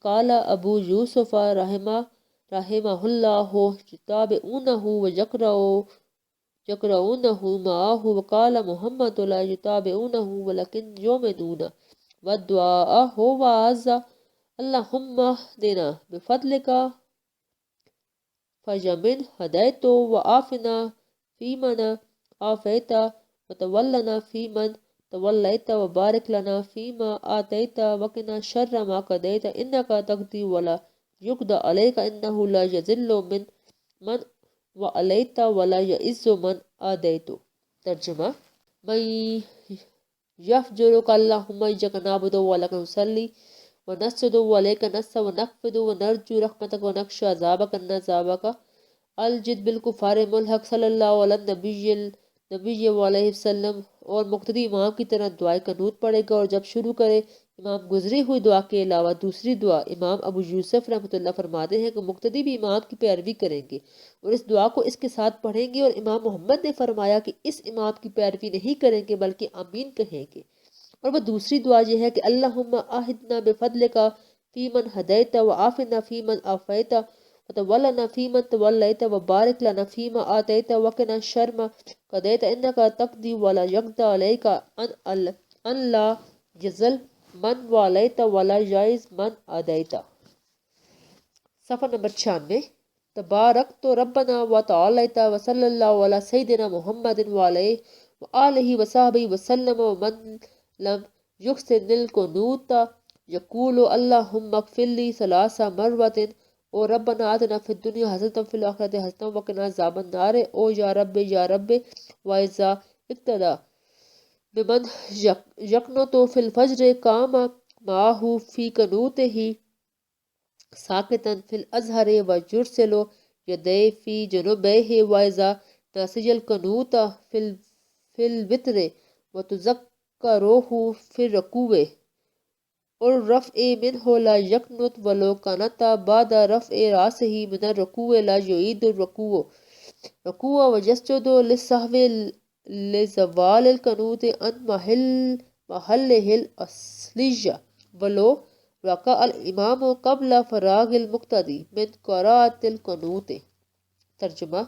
Speaker 1: قال ابو یوسف رحمہ اللہ یتابعونہ ویقرؤونہ معہ وقال محمد لا یتابعونہ ولکن یؤمنون والدعاء هو هذا اللہم اہدنا بفضلک فَيَمِنْ هَدَيْتُ وَعَافِنَا فِيمَنْ عَافَيْتَ وَتَوَلَّنَا فِيمَنْ تَوَلَّيْتَ وَبَارِكْ لَنَا فِيمَا آتَيْتَ وَقِنَا شَرَّ مَا قَضَيْتَ إِنَّكَ تَقْضِي وَلَا يُقْضَى عَلَيْكَ إِنَّهُ لا يَذِلُّ من وَعَلَيْتَ وَلا يَعِزُّ من آدَيْتُ۔ ترجمہ: من يفجرك اللهم إياك نعبد ولك نصلي ونسجد وإليك نسعى ونخفض ونرجو رحمتك ونخشى عذابك إن عذابك الجد بالکفار ملحق صلی اللہ علیہ نبی علیہ وسلم۔ اور مقتدی امام کی طرح دعائے قنوت پڑھے گا، اور جب شروع کرے امام گزری ہوئی دعا کے علاوہ دوسری دعا، امام ابو یوسف رحمۃ اللہ فرماتے ہیں کہ مقتدی بھی امام کی پیروی کریں گے اور اس دعا کو اس کے ساتھ پڑھیں گے، اور امام محمد نے فرمایا کہ اس امام کی پیروی نہیں کریں گے بلکہ آمین کہیں گے۔ اور وہ دوسری دعا یہ ہے کہ اللہم آہدنا بفضلک فی من ہدیت وعافنا فی من عافیت وتولنا فی من تولیت وبارک لنا فیما آتیت وقنا شر ما قضیت انک تقضی ولا یقضی علیک ان لا یذل من والیت ولا یعز من عادیت۔ صفحہ نمبر 96۔ تبارکت ربنا وتعالیت وصلی اللہ علی سیدنا محمد وآلہ وصحبہ وسلم۔ ومن لم يحسن القنوت يقول اللهم اغفر لي 3 مرات او ربنا آتنا في الدنيا حسنة وفي الآخرة حسنة وقنا عذاب النار۔ او یا رب وإذا اقتدى بمن يقنط في الفجر قام معه في قنوته ساكتا في الأزهر ويرسل يديه في جنوبيه وإذا نسي القنوت في الوتر وتذكره في الركوع اور رفع منه لا يقنط ولو قنط بعد رفع رأسه من الركوع لا يعيد الركوع ويسجد للسهو لزوال القنوت عن محله الأصلي ولو ركع الإمام قبل فراغ المقتدي من قراءة القنوت۔ ترجمہ: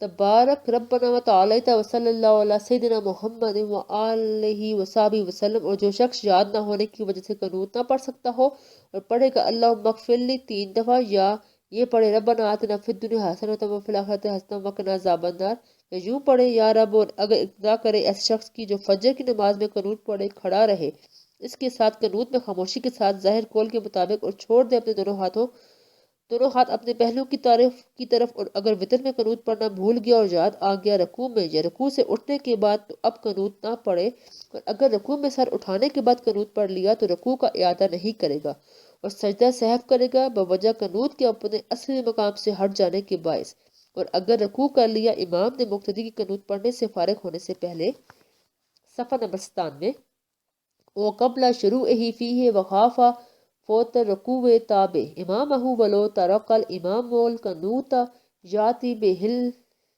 Speaker 1: تبارک ربنا وتعالیت وصلی اللہ علی سیدنا محمد وآلہ وصحبہ وسلم۔ اور جو شخص یاد نہ ہونے کی وجہ سے قنوت نہ پڑھ سکتا ہو اور پڑھے گا اللہم اغفر لی 3 دفعہ، یا یہ پڑھے ربنا آتنا فی الدنیا حسنۃ وفی الآخرۃ حسنۃ وقنا عذاب النار، یا یوں پڑھے یا رب۔ اور اگر اقتدا کرے ایسے شخص کی جو فجر کی نماز میں قنوت پڑھے کھڑا رہے اس کے ساتھ قنوت میں خاموشی کے ساتھ ظاہر قول کے مطابق، اور چھوڑ دے اپنے دونوں ہاتھ اپنے پہلو کی طرف، اور اگر وتر میں قنوت پڑھنا بھول گیا اور یاد آ گیا رکوع میں یا رکوع سے اٹھنے کے بعد تو اب قنوت نہ پڑھے، اور اگر رکوع میں سر اٹھانے کے بعد قنوت پڑھ لیا تو رکوع کا اعادہ نہیں کرے گا اور سجدہ سہو کرے گا بوجہ قنوت کے اپنے اصلی مقام سے ہٹ جانے کے باعث۔ اور اگر رکوع کر لیا امام نے مقتدی کی قنوت پڑھنے سے فارغ ہونے سے پہلے۔ صفحہ نمبر 97۔ وقبل شروعہ فیہ وخاف فوت رکوع تابع امامہ ولو ترک الامام القنوت یاتی بہل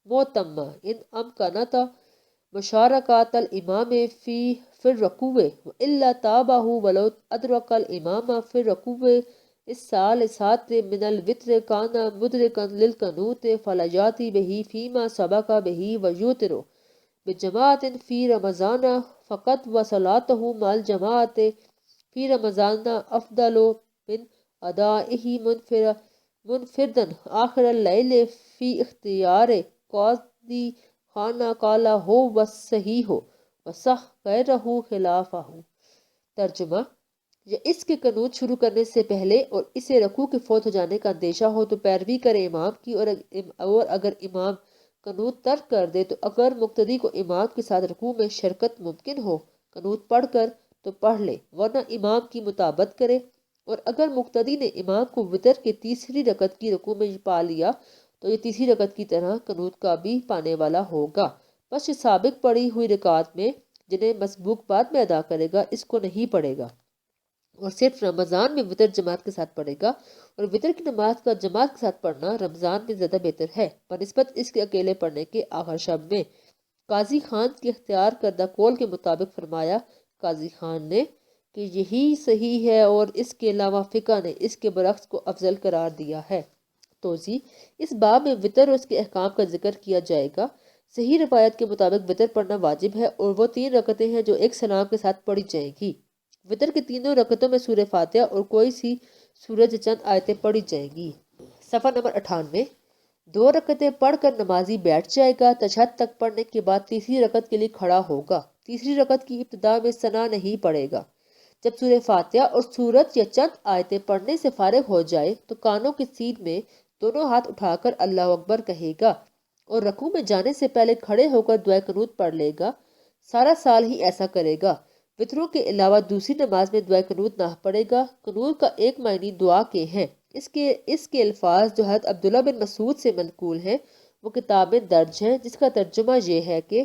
Speaker 1: موتم ان امکنت مشارکات الامام فی الرکوع والا تابعہ ولو ادرک الامام فی الرکوع الثالثۃ من الوتر کان مدرکا للقنوت فلا یاتی بہ فیما سبق بہ ویوتر بجماعت فی رمضان فقط وصلاتہ مع الجماعت فی رمضان افضل من ادائہ منفردا آخر اللیل فی اختیار قاضی خانہ قال ہو والصحیح وصح غیرہ خلافہ۔ ترجمہ: یا اس کے قنوت شروع کرنے سے پہلے اور اسے رکوع کے فوت ہو جانے کا اندیشہ ہو تو پیروی کرے امام کی، اور اگر امام قنوت ترک کر دے تو اگر مقتدی کو امام کے ساتھ رکوع میں شرکت ممکن ہو قنوت پڑھ کر تو پڑھ لے، ورنہ امام کی مطابقت کرے۔ اور اگر مقتدی نے امام کو وتر کے تیسری رکعت کی رکوع میں پا لیا تو یہ تیسری رکعت کی طرح قنوت کا بھی پانے والا ہوگا، بس یہ سابق پڑھی ہوئی رکعات میں جنہیں مسبوق بعد میں ادا کرے گا اس کو نہیں پڑھے گا، اور صرف رمضان میں وتر جماعت کے ساتھ پڑھے گا۔ اور وتر کی نماز کا جماعت کے ساتھ پڑھنا رمضان میں زیادہ بہتر ہے بنسبت اس کے اکیلے پڑھنے کے آخر شب میں۔ قاضی خان کے اختیار کردہ قول کے مطابق فرمایا قاضی خان نے کہ یہی صحیح ہے، اور اس کے علاوہ فقہ نے اس کے برعکس کو افضل قرار دیا ہے۔ توضیح: اس باب میں وتر اور اس کے احکام کا ذکر کیا جائے گا۔ صحیح روایت کے مطابق وتر پڑھنا واجب ہے، اور وہ 3 رکعتیں ہیں جو ایک سلام کے ساتھ پڑھی جائیں گی۔ وتر کی تینوں رکعتوں میں سورہ فاتحہ اور کوئی سی سورج چند آیتیں پڑھی جائیں گی۔ صفحہ نمبر 98۔ 2 رکعتیں پڑھ کر نمازی بیٹھ جائے گا، تشہد تک پڑھنے کے بعد تیسری رکعت کے لیے کھڑا ہوگا۔ تیسری رکعت کی ابتدا میں ثنا نہیں پڑھے گا۔ جب سورہ فاتحہ اور سورت یا چند آیتیں پڑھنے سے فارغ ہو جائے تو کانوں کے سین میں دونوں ہاتھ اٹھا کر اللہ اکبر کہے گا اور رکوع میں جانے سے پہلے کھڑے ہو کر دعائے قنوت پڑھ لے گا۔ سارا سال ہی ایسا کرے گا۔ وطروں کے علاوہ دوسری نماز میں دعائے قنوت نہ پڑھے گا۔ قنوت کا ایک معنی دعا کے ہیں۔ اس کے الفاظ جو حضرت عبداللہ بن مسعود سے منقول ہیں وہ کتاب میں درج ہیں، جس کا ترجمہ یہ ہے کہ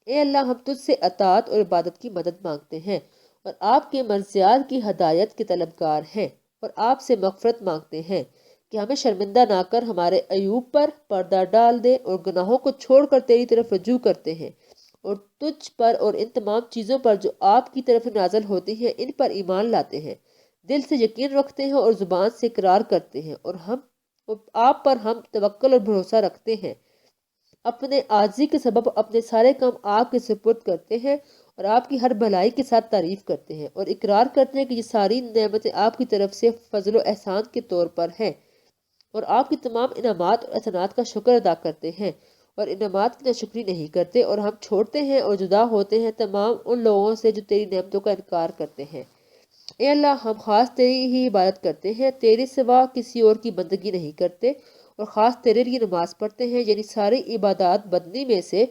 Speaker 1: اے اللہ، ہم تجھ سے اطاعت اور عبادت کی مدد مانگتے ہیں اور آپ کے مرضیات کی ہدایت کے طلبگار ہیں، اور آپ سے مغفرت مانگتے ہیں کہ ہمیں شرمندہ نہ کر ہمارے عیوب پر پردہ ڈال دے، اور گناہوں کو چھوڑ کر تیری طرف رجوع کرتے ہیں اور تجھ پر اور ان تمام چیزوں پر جو آپ کی طرف نازل ہوتی ہیں ان پر ایمان لاتے ہیں، دل سے یقین رکھتے ہیں اور زبان سے اقرار کرتے ہیں، اور آپ پر ہم توکل اور بھروسہ رکھتے ہیں، اپنے عاجزی کے سبب اپنے سارے کام آپ کے سپرد کرتے ہیں اور آپ کی ہر بھلائی کے ساتھ تعریف کرتے ہیں، اور اقرار کرتے ہیں کہ یہ ساری نعمتیں آپ کی طرف سے فضل و احسان کے طور پر ہیں، اور آپ کی تمام انعامات اور احسانات کا شکر ادا کرتے ہیں اور انعامات کی ناشکری نہیں کرتے، اور ہم چھوڑتے ہیں اور جدا ہوتے ہیں تمام ان لوگوں سے جو تیری نعمتوں کا انکار کرتے ہیں۔ اے اللہ، ہم خاص تیری ہی عبادت کرتے ہیں، تیرے سوا کسی اور کی بندگی نہیں کرتے، اور خاص تیرے لیے نماز پڑھتے ہیں، یعنی ساری عبادات بدنی میں سے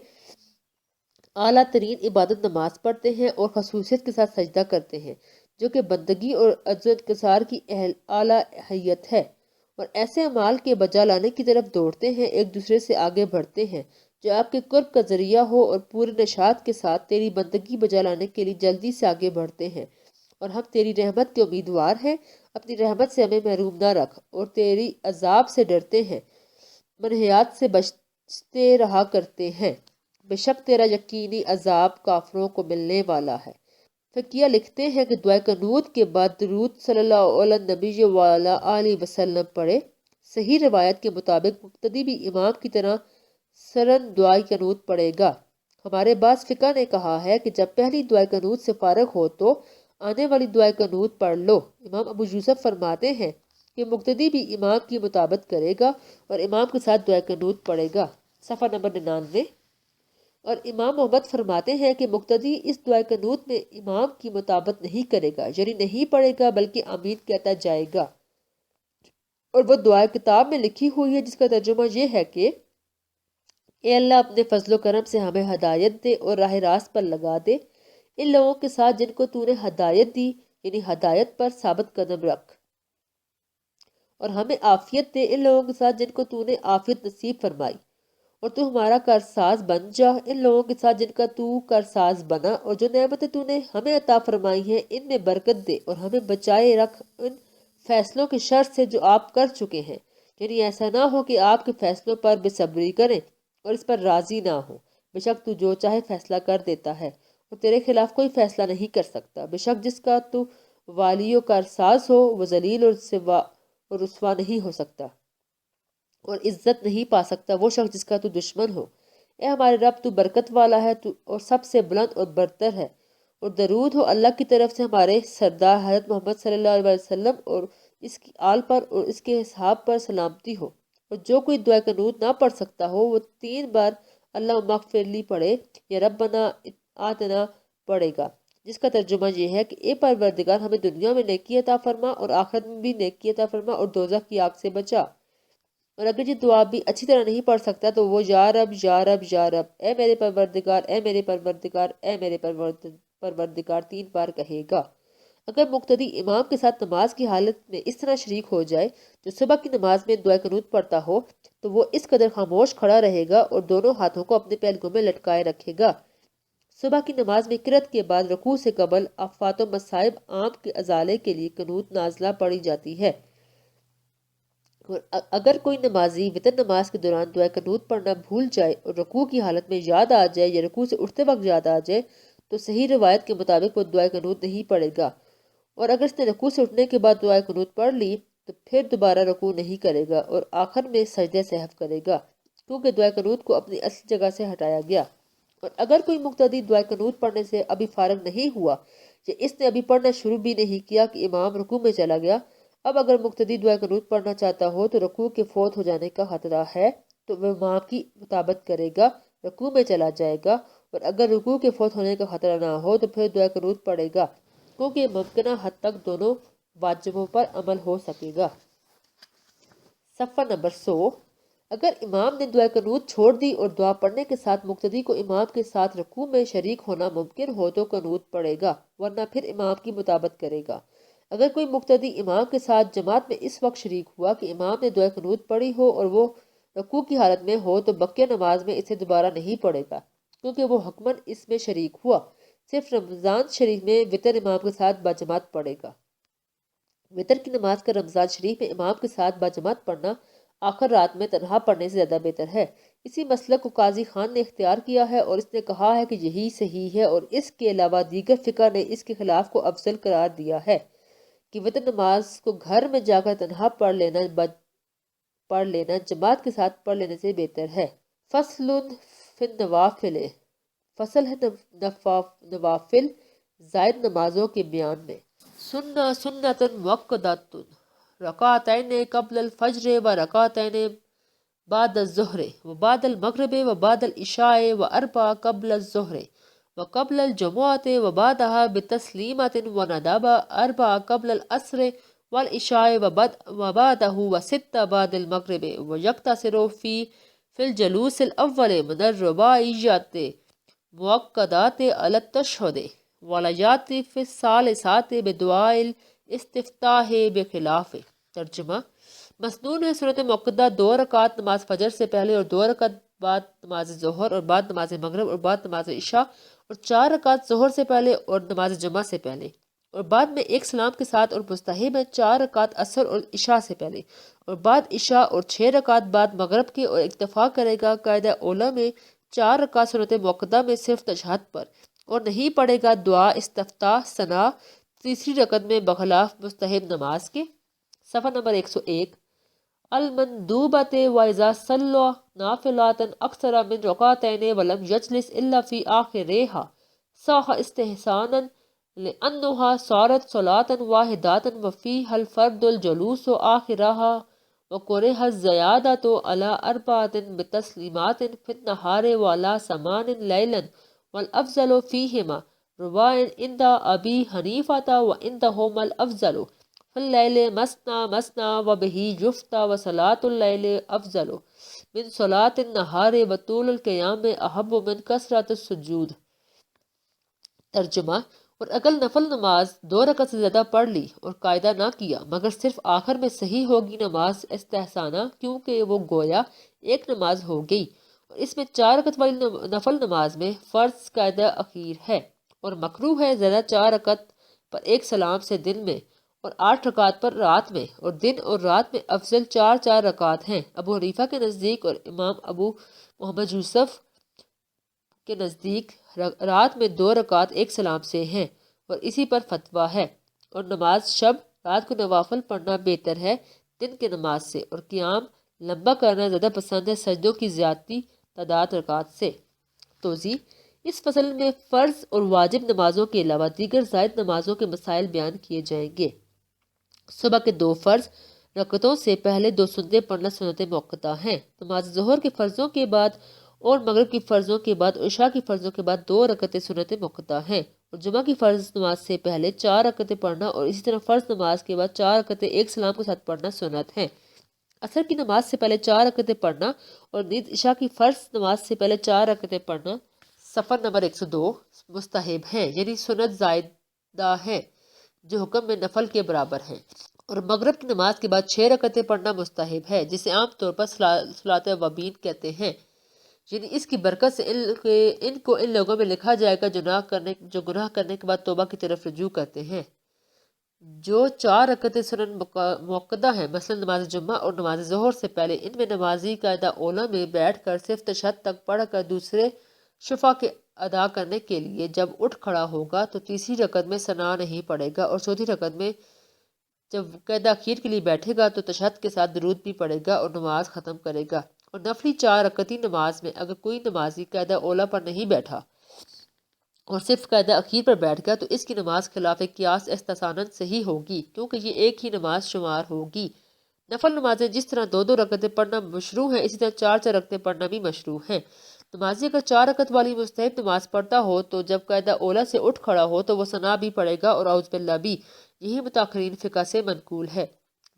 Speaker 1: اعلیٰ ترین عبادت نماز پڑھتے ہیں اور خصوصیت کے ساتھ سجدہ کرتے ہیں، جو کہ بندگی اور عجز و انکسار کی اعلیٰ حیت ہے، اور ایسے اعمال کے بجا لانے کی طرف دوڑتے ہیں، ایک دوسرے سے آگے بڑھتے ہیں جو آپ کے قرب کا ذریعہ ہو، اور پورے نشاط کے ساتھ تیری بندگی بجا لانے کے لیے جلدی سے آگے بڑھتے ہیں، اور ہم تیری رحمت کے امیدوار ہیں، اپنی رحمت سے ہمیں محروم نہ رکھ، اور تیری عذاب سے ڈرتے ہیں، منہیات سے بچتے رہا کرتے ہیں، بے شک تیرا یقینی عذاب کافروں کو ملنے والا ہے۔ فقیہ لکھتے ہیں کہ دعائے قنوت کے بعد درود صلی اللہ علیہ نبی علیہ وسلم پڑھے۔ صحیح روایت کے مطابق مقتدی بھی امام کی طرح سرن دعائے قنوت پڑھے گا۔ ہمارے بعض فقہ نے کہا ہے کہ جب پہلی دعائے قنوت سے فارغ ہو تو آنے والی دعائے قنوت پڑھ لو۔ امام ابو یوسف فرماتے ہیں کہ مقتدی بھی امام کی مطابقت کرے گا اور امام کے ساتھ دعائے قنوت پڑھے گا۔ صفحہ نمبر 99۔ اور امام محمد فرماتے ہیں کہ مقتدی اس دعائے قنوت میں امام کی مطابقت نہیں کرے گا، یعنی نہیں پڑھے گا بلکہ آمین کہتا جائے گا، اور وہ دعائے کتاب میں لکھی ہوئی ہے جس کا ترجمہ یہ ہے کہ اے اللہ، اپنے فضل و کرم سے ہمیں ہدایت دے اور راہ راست پر لگا دے، ان لوگوں کے ساتھ جن کو تو نے ہدایت دی، یعنی ہدایت پر ثابت قدم رکھ، اور ہمیں عافیت دے ان لوگوں کے ساتھ جن کو تو نے عافیت نصیب فرمائی، اور تو ہمارا کارساز بن جا ان لوگوں کے ساتھ جن کا تو کارساز بنا، اور جو نعمتیں تو نے ہمیں عطا فرمائی ہیں ان میں برکت دے، اور ہمیں بچائے رکھ ان فیصلوں کے شر سے جو آپ کر چکے ہیں، یعنی ایسا نہ ہو کہ آپ کے فیصلوں پر بے صبری کریں اور اس پر راضی نہ ہو۔ بے شک تو جو چاہے فیصلہ کر دیتا ہے اور تیرے خلاف کوئی فیصلہ نہیں کر سکتا۔ بے شک جس کا تو والی و کارساز ہو وہ ذلیل اور رسوا نہیں ہو سکتا، اور عزت نہیں پا سکتا وہ شخص جس کا تو دشمن ہو۔ اے ہمارے رب، تو برکت والا ہے اور سب سے بلند اور برتر ہے، اور درود ہو اللہ کی طرف سے ہمارے سردار حضرت محمد صلی اللہ علیہ وسلم اور اس کی آل پر اور اس کے اصحاب پر سلامتی ہو۔ اور جو کوئی دعائے قنوت نہ پڑھ سکتا ہو وہ 3 بار اللہ مغفر لی پڑھے یا ربنا آتنا پڑھے گا، جس کا ترجمہ یہ ہے کہ اے پروردگار، ہمیں دنیا میں نیکی عطا فرما اور آخرت میں بھی نیکی عطا فرما اور دوزخ کی آگ سے بچا۔ اور اگر یہ دعا بھی اچھی طرح نہیں پڑھ سکتا تو وہ یا رب یا رب یا رب، اے میرے پروردگار، اے میرے پروردگار، اے میرے پروردگار 3 بار کہے گا۔ اگر مقتدی امام کے ساتھ نماز کی حالت میں اس طرح شریک ہو جائے جو صبح کی نماز میں دعائے قنوت پڑھتا ہو تو وہ اس قدر خاموش کھڑا رہے گا اور دونوں ہاتھوں کو اپنے پہلوؤں میں لٹکائے رکھے گا۔ صبح کی نماز میں قرأت کے بعد رکوع سے قبل آفات و مصائب عام کے ازالے کے لیے قنوت نازلہ پڑھی جاتی ہے، اور اگر کوئی نمازی وتر نماز کے دوران دعائے قنوت پڑھنا بھول جائے اور رکوع کی حالت میں یاد آ جائے یا رکوع سے اٹھتے وقت یاد آ جائے تو صحیح روایت کے مطابق وہ دعائے قنوت نہیں پڑھے گا، اور اگر اس نے رکوع سے اٹھنے کے بعد دعائے قنوت پڑھ لی تو پھر دوبارہ رکوع نہیں کرے گا اور آخر میں سجدہ سہو کرے گا، کیونکہ دعائے قنوت کو اپنی اصل جگہ سے ہٹایا گیا۔ اور اگر کوئی مقتدی دعائے قنوت پڑھنے سے ابھی فارغ نہیں ہوا یا اس نے ابھی پڑھنا شروع بھی نہیں کیا کہ امام رکوع میں چلا گیا، اب اگر مقتدی دعائے قنوت پڑھنا چاہتا ہو تو رکوع کے فوت ہو جانے کا خطرہ ہے، تو وہ امام کی مطابقت کرے گا، رکوع میں چلا جائے گا، اور اگر رکوع کے فوت ہونے کا خطرہ نہ ہو تو پھر دعائے قنوت پڑھے گا، کیونکہ ممکنہ حد تک دونوں واجبوں پر عمل ہو سکے گا۔ صفحہ نمبر 100۔ اگر امام نے دعائے قنوت چھوڑ دی اور دعا پڑھنے کے ساتھ مقتدی کو امام کے ساتھ رکوع میں شریک ہونا ممکن ہو تو قنوت پڑھے گا، ورنہ پھر امام کی مطابقت کرے گا۔ اگر کوئی مقتدی امام کے ساتھ جماعت میں اس وقت شریک ہوا کہ امام نے دعائے قنوت پڑھی ہو اور وہ رکوع کی حالت میں ہو تو بقیہ نماز میں اسے دوبارہ نہیں پڑھے گا، کیونکہ وہ حتماً اس میں شریک ہوا۔ صرف رمضان شریف میں وطر امام کے ساتھ باجماعت پڑھے گا۔ وطر کی نماز کا رمضان شریف میں امام کے ساتھ باجماعت پڑھنا آخر رات میں تنہا پڑھنے سے زیادہ بہتر ہے۔ اسی مسلک کو قاضی خان نے اختیار کیا ہے اور اس نے کہا ہے کہ یہی صحیح ہے، اور اس کے علاوہ دیگر فقہ نے اس کے خلاف کو افضل قرار دیا ہے کہ وطر نماز کو گھر میں جا کر تنہا پڑھ لینا جماعت کے ساتھ پڑھ لینے سے بہتر ہے۔ فصل فی النوافل، فصل ہے نوافل زائد نمازوں کے بیان میں۔ سنت مؤکدۃ رکعتین قبل الفجر و رکعتین بعد الظہر و بعد المغرب و بعد العشاء و اربع قبل الظہر و قبل الجمعۃ و بعدها بتسلیمۃ و ندب اربع قبل العصر والعشاء و بعدہ و ست بعد المغرب و یقتصر فی الجلوس الاول من الرباعیات مؤکدات علی التشہد ولیات فی الثالثات بدعاء الاستفتاح بخلاف۔ ترجمہ: مسنون ہے سنت مؤکدہ 2 رکعت نماز فجر سے پہلے اور 2 رکعت بعد نماز ظہر اور بعد نماز مغرب اور بعد نماز عشاء، اور 4 رکعت ظہر سے پہلے اور نماز جمعہ سے پہلے، اور بعد میں ایک سلام کے ساتھ، اور مستحب ہے 4 رکعت عصر اور عشاء سے پہلے اور بعد عشاء، اور 6 رکعت بعد مغرب کے، اور اکتفا کرے گا قاعدہ اولیٰ میں 4 رکعت سنت مؤکدہ میں صرف تشہد پر، اور نہیں پڑھے گا دعا استفتاح ثنا تیسری رکعت میں بخلاف مستحب نماز کے۔ صفحہ نمبر 101۔ المندوبۃ وَإِذَا صَلَّى نَافِلَةً أَكْثَرَ مِن رَكْعَتَيْنِ وَلَمْ يَجْلِسْ إِلَّا فِي آخِرِهَا صَحَّ اسْتِحْسَانًا لِأَنَّهَا صَارَتْ صَلَاةً وَاحِدَةً وَفِيهَا الْفَرْضُ الْجُلُوسُ آخِرَهَا وَكُرِهَ الزِّيَادَةُ عَلَى 4 بِتَسْلِيمَاتٍ فِي النَّهَارِ وَعَلَى 8 لَيْلًا والافضل فیہما روائن عند ابی حنیفہ وعندہم الافضل فی اللیل مثنی مثنی وبہ یفتیٰ وصلاۃ اللیل افضل من صلاۃ النہار وطول القیام احب من کثرۃ السجود۔ ترجمہ: اور اگر نفل نماز 2 رکعت سے زیادہ پڑھ لی اور قاعدہ نہ کیا مگر صرف آخر میں صحیح ہوگی نماز استحسانہ، کیونکہ وہ گویا ایک نماز ہو گئی، اور اس میں 4 رکعت والی نفل نماز میں فرض قاعدہ اخیر ہے، اور مکروہ ہے زیادہ 4 رکعت پر ایک سلام سے دن میں، اور 8 رکعت پر رات میں، اور دن اور رات میں افضل 4 رکعت ہیں۔ ابو حنیفہ کے نزدیک اور امام ابو محمد یوسف کے نزدیک رات میں 2 رکعت ایک سلام سے ہیں، اور اسی پر فتویٰ ہے، اور نماز شب رات کو نوافل پڑھنا بہتر ہے دن کے نماز سے، اور قیام لمبا کرنا زیادہ پسند ہے سجدوں کی زیادتی تعداد رکعت سے۔ توضیح: اس فصل میں فرض اور واجب نمازوں کے علاوہ دیگر زائد نمازوں کے مسائل بیان کیے جائیں گے۔ صبح کے 2 فرض رکعتوں سے پہلے 2 سنتیں پڑھنا سنت مؤکدہ ہیں۔ نماز ظہر کے فرضوں کے بعد اور مغرب کی فرضوں کے بعد اور عشاء کی فرضوں کے بعد 2 رکعتیں سنت مؤکدہ ہیں، اور جمعہ کی فرض نماز سے پہلے 4 رکعتیں پڑھنا اور اسی طرح فرض نماز کے بعد 4 رکعتیں ایک سلام کے ساتھ پڑھنا سنت ہے۔ عصر کی نماز سے پہلے 4 رکعتیں پڑھنا اور نیز عشاء کی فرض نماز سے پہلے 4 رکعتیں پڑھنا صفحہ نمبر 102 مستحب ہیں، یعنی سنت زائدہ ہیں جو حکم میں نفل کے برابر ہیں، اور مغرب کی نماز کے بعد 6 رکعتیں پڑھنا مستحب ہے، جسے عام طور پر صلاۃ وابین کہتے ہیں، یعنی اس کی برکت سے ان کو ان لوگوں میں لکھا جائے گا جو گناہ کرنے کے بعد توبہ کی طرف رجوع کرتے ہیں۔ جو 4 رکعتیں سنت مؤکدہ ہیں، مثلا نماز جمعہ اور نماز ظہر سے پہلے، ان میں نمازی قاعدہ اولیٰ میں بیٹھ کر صرف تشہد تک پڑھ کر دوسرے شفع کے ادا کرنے کے لیے جب اٹھ کھڑا ہوگا تو تیسری رکعت میں ثنا نہیں پڑھے گا، اور چوتھی رکعت میں جب قاعدہ اخیر کے لیے بیٹھے گا تو تشہد کے ساتھ درود بھی پڑھے گا اور نماز ختم کرے گا۔ اور نفلی 4 رکعتی نماز میں اگر کوئی نمازی قاعدہ اولیٰ پر نہیں بیٹھا اور صرف قاعدہ اخیر پر بیٹھ گیا تو اس کی نماز خلاف قیاس استحساناً صحیح ہوگی، کیونکہ یہ ایک ہی نماز شمار ہوگی۔ نفل نمازیں جس طرح 2 رکعتیں پڑھنا مشروع ہیں اسی طرح 4 رکعتیں پڑھنا بھی مشروع ہیں۔ نمازی اگر 4 رکعت والی مستحب نماز پڑھتا ہو تو جب قاعدہ اولا سے اٹھ کھڑا ہو تو وہ ثنا بھی پڑھے گا اور اعوذ باللہ بھی۔ یہی متاخرین فقہ سے منقول ہے۔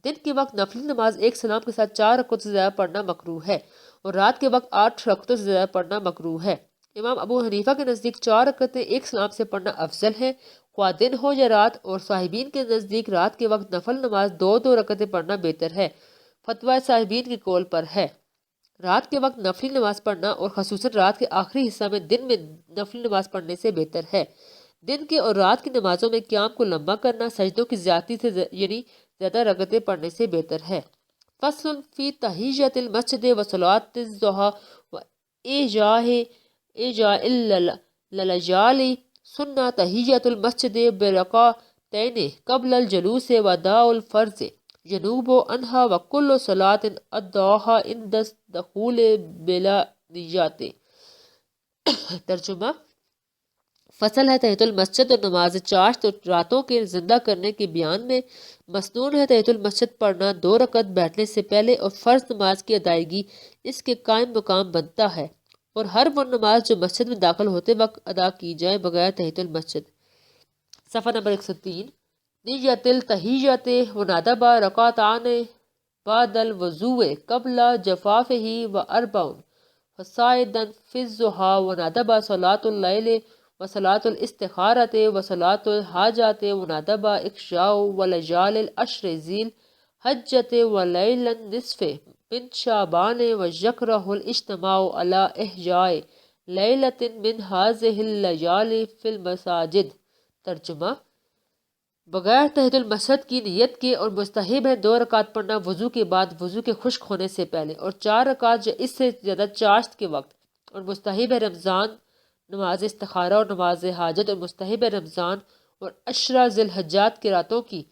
Speaker 1: دن کے وقت نفلی نماز ایک سلام کے ساتھ 4 رکعت سے زیادہ پڑھنا مکروہ ہے اور رات کے وقت 8 رکعتوں سے زیادہ پڑھنا مکروہ ہے۔ امام ابو حنیفہ کے نزدیک 4 رکعتیں ایک سلام سے پڑھنا افضل ہے خواہ دن ہو یا رات، اور صاحبین کے نزدیک رات کے وقت نفل نماز 2 رکعتیں پڑھنا بہتر ہے۔ فتویٰ صاحبین کے قول پر ہے۔ رات کے وقت نفلی نماز پڑھنا اور خصوصاً رات کے آخری حصہ میں دن میں نفلی نماز پڑھنے سے بہتر ہے۔ دن کے اور رات کی نمازوں میں قیام کو لمبا کرنا سجدوں کی زیادتی سے یعنی زیادہ رکعتیں پڑھنے سے بہتر ہے۔ فصل فی تحیۃ المسجد و صلاۃ الضحیٰ و ایجاء اللجال سنہ تحیۃ المسجد برکعتین قبل الجلوس وداء الفرض جنوب عنہا وکل صلاۃ ادعاہا عند دخول بلا نیات۔ ترجمہ: فصل ہے تحیۃ المسجد اور نماز چاشت اور راتوں کے زندہ کرنے کے بیان میں۔ مسنون ہے تحیۃ المسجد پڑھنا 2 رکعت بیٹھنے سے پہلے اور فرض نماز کی ادائیگی اس کے قائم مقام بنتا ہے، اور ہر وہ نماز جو مسجد میں داخل ہوتے وقت ادا کی جائے بغیر تحیۃ المسجد۔ صفحہ نمبر 103۔ نیت التحیۃ وندب رکعتان بعد الوضوء قبل جفافہ واربع فصاعدا فی الضحیٰ وندب صلاۃ اللیل وصلاۃ الاستخارۃ وصلاۃ الحاجات وندب اخشاء ولجال العشر ذی الحجۃ ولیل النصف من شعبان ویکرہ الاجتماع علی احیاء لیلۃ من ہذہ اللیال فی المساجد۔ ترجمہ: بغیر تحیۃ المسجد کی نیت کے اور مستحب ہے 2 رکعت پڑھنا وضو کے بعد وضو کے خشک ہونے سے پہلے اور 4 رکعت یا اس سے زیادہ چاشت کے وقت، اور مستحب ہے رمضان نماز استخارہ اور نماز حاجت، اور مستحب ہے رمضان اور 10 ذی الحجات کی راتوں کی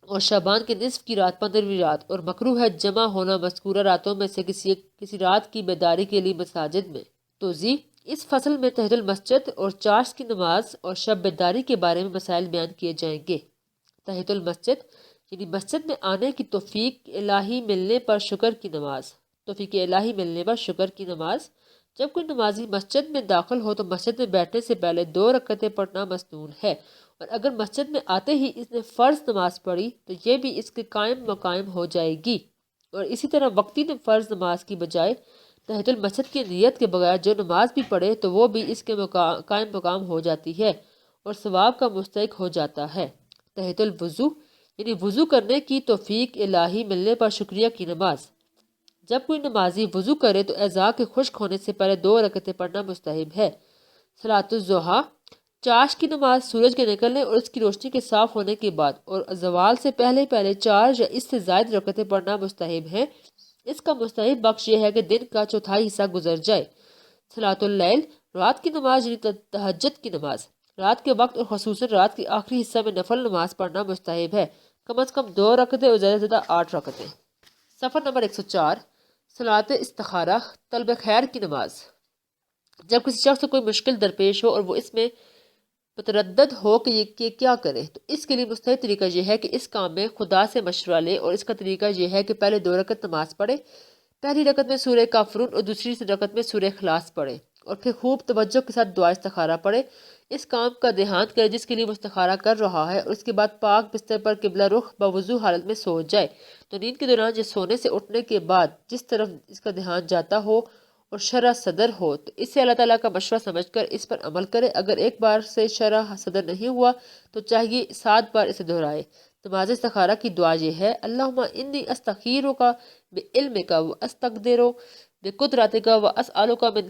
Speaker 1: اور شعبان کے نصف کی رات 15ویں رات، اور مکروہ ہے جمع ہونا مذکورہ راتوں میں سے کسی رات کی بیداری کے لیے مساجد میں۔ توضیح: اس فصل میں تحیۃ المسجد اور چاشت کی نماز اور شب بیداری کے بارے میں مسائل بیان کیے جائیں گے۔ تحیۃ المسجد یعنی مسجد میں آنے کی توفیق الہی ملنے پر شکر کی نماز۔ توفیق الہی ملنے پر شکر کی نماز: جب کوئی نمازی مسجد میں داخل ہو تو مسجد میں بیٹھنے سے پہلے 2 رکعتیں پڑھنا مسنون ہے، اور اگر مسجد میں آتے ہی اس نے فرض نماز پڑھی تو یہ بھی اس کے قائم مقام ہو جائے گی، اور اسی طرح وقتی فرض نماز کی بجائے تحیۃ المسجد کی نیت کے بغیر جو نماز بھی پڑھے تو وہ بھی اس کے قائم مقام ہو جاتی ہے اور ثواب کا مستحق ہو جاتا ہے۔ تحیۃ الوضو یعنی وضو کرنے کی توفیق الہی ملنے پر شکریہ کی نماز: جب کوئی نمازی وضو کرے تو اعضاء کے خشک ہونے سے پہلے 2 رکعتیں پڑھنا مستحب ہے۔ صلاۃ الضحیٰ چاش کی نماز سورج کے نکلنے اور اس کی روشنی کے صاف ہونے کے بعد اور زوال سے پہلے 4 یا اس سے زائد رکعتیں پڑھنا مستحب ہے۔ اس کا مستحب بخش یہ ہے کہ دن کا چوتھائی حصہ گزر جائے۔ صلاۃ اللیل رات کی نماز یعنی تہجد کی نماز۔ رات کے وقت اور خصوصاً رات کے آخری حصہ میں نفل نماز پڑھنا مستحب ہے، کم از کم 2 رکعتیں اور زیادہ سے زیادہ 8 رکعتیں۔ صفحہ نمبر 104۔ صلاۃ استخارہ طلب خیر کی نماز: جب کسی شخص کو کوئی مشکل درپیش ہو اور وہ اس میں متردد ہو کہ یہ کیا کرے تو اس کے لیے مستحب طریقہ یہ ہے کہ اس کام میں خدا سے مشورہ لے، اور اس کا طریقہ یہ ہے کہ پہلے 2 رکعت نماز پڑھے، پہلی رکعت میں سورہ کافرون اور دوسری رکعت میں سورہ اخلاص پڑھے، اور پھر خوب توجہ کے ساتھ دعا استخارہ پڑھے۔ اس کام کا دھیان کرے جس کے لیے مستخارہ کر رہا ہے، اور اس کے بعد پاک بستر پر قبلہ رخ باوضو حالت میں سو جائے، تو نیند کے دوران یا سونے سے اٹھنے کے بعد جس طرف اس کا دھیان جاتا ہو اور شرح صدر ہو تو اس سے اللہ تعالیٰ کا مشورہ سمجھ کر اس پر عمل کرے۔ اگر ایک بار سے شرح صدر نہیں ہوا تو چاہیے 7 بار اسے دہرائے۔ نماز استخارہ کی دعا یہ ہے: اللہم انی استخیرک بعلمک و استقدر بقدرتک و اسألک من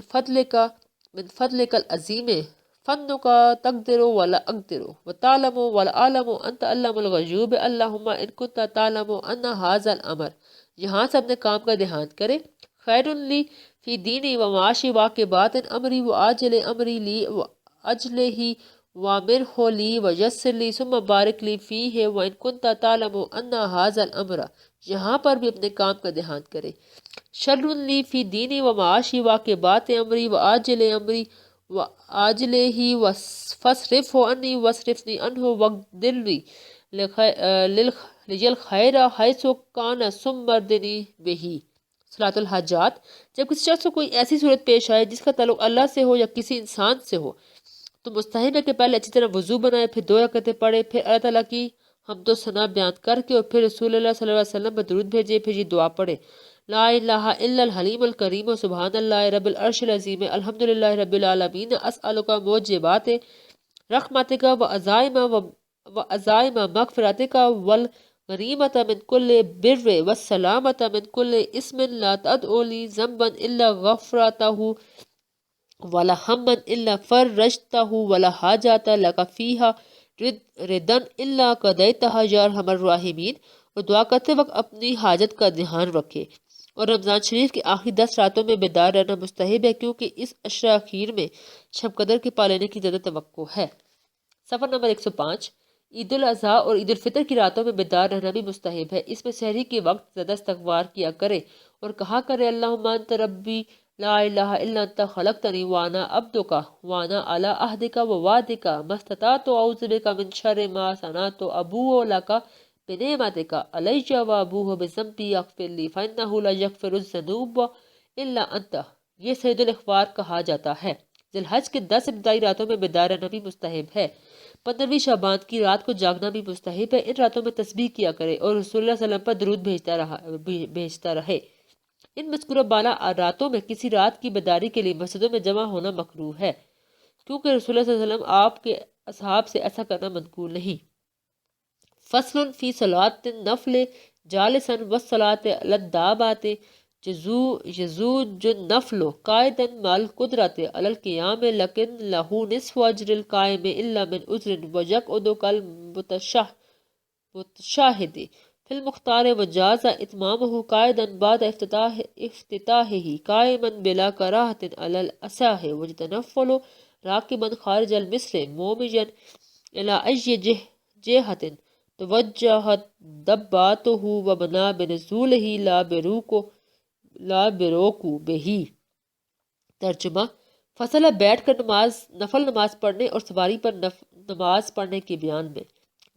Speaker 1: فضلک العظیم فنک تقدر ولا اقدر وتعلم ولا اعلم انت علام الغیوب اللہم ان کنت تعلم ان ھذا الامر۔ یہاں سے اپنے کام کا دھیان کرے۔ خیر لی فی دینی و معاشی واقبات امری و آجل امری لی و اجلہ وامرہ لی و یسر لی ثم بارک لی فیہ و ان کنت تعلم ان ھذا الامر۔ یہاں پر بھی اپنے کام کا دھیان کرے۔ شر لی فی دینی و معاشی واقبات امری و آجل امری و آجلہ فاصرفہ عنی واصرفنی عنہ واقدر لی لیجل خیر حیث کان سمردنی بہی صلاۃ الحاجات، جب کسی شخص کو کوئی ایسی صورت پیش آئے جس کا تعلق اللہ سے ہو یا کسی انسان سے ہو تو مستحب ہے کہ پہلے اچھی طرح وضو بنائے، پھر 2 رکعتیں پڑھے، پھر اللہ تعالیٰ کی حمد و ثنا بیان کر کے اور پھر رسول اللہ صلی اللہ علیہ وسلم پر درود بھیجے، پھر یہ دعا پڑھے: لا الہ الا الحلیم الکریم و سبحان اللہ رب العرش العظیم الحمدللہ رب العالمین اسألک موجبات رحمتک و عزائم مغفرتک والغنیمت من کل بر والسلامت من کل اسم لا تدعو لی ذنبا الا غفرتہ ولا ہما الا فرجتہ ولا حاجات لک فیہا ردن الا قضیتہا یا ارحم الراحمین۔ اور دعا کرتے وقت اپنی حاجت کا دھیان رکھے۔ اور رمضان شریف کی آخری 10 راتوں میں بیدار رہنا مستحب ہے کیونکہ اس عشرہ اخیر میں شب قدر کے پا لینے کی زیادہ توقع ہے۔ سفر نمبر 105۔ عید الاضحیٰ اور عید الفطر کی راتوں میں بیدار رہنا بھی مستحب ہے۔ اس میں سحری کے وقت زیادہ استغفار کیا کرے اور کہا کرے: اللہم انت ربی لا الہ الا انت خلقتنی وانا عبدک وانا علی عہدک ووعدک ما استطعت اعوذ بک من شر ما صنعت ابوء لک بنعمتک علی وابوء بذنبی اغفر لی فانہ لا یغفر الذنوب الا انت۔ یہ سید الاغفار کہا جاتا ہے۔ ذی الحج کے 10 ابتدائی راتوں میں بیدار رہنا بھی مستحب ہے۔ 15ویں شعبان کی رات کو جاگنا بھی مستحب ہے۔ ان راتوں میں تسبیح کیا کرے اور رسول اللہ صلی اللہ علیہ وسلم پر درود بھیجتا رہے۔ ان مذکورہ بالا راتوں میں کسی رات کی بیداری کے لیے مسجدوں میں جمع ہونا مکروہ ہے کیونکہ رسول اللہ صلی اللہ علیہ وسلم آپ کے اصحاب سے ایسا کرنا منقول نہیں۔ فصل فی صلاۃ النفل جالسا والصلاۃ علی الدابات یزوج النفل قائدا مع القدرۃ علی القیام لیکن لہ نصف اجر القائم الا من عذر ویقعد کالمتشاہد فی المختار وجاز اتمامہ قائدا بعد افتتاحہ قائما بلا کراہۃ علی الاصح ویتنفل راکبا خارج المصر مومیا الی ای جہۃ توجہت دباتہ وبنا بنزولہ لا بروکو بہی۔ ترجمہ: فصل ہے بیٹھ کر نفل نماز پڑھنے اور سواری پر نماز پڑھنے کے بیان میں۔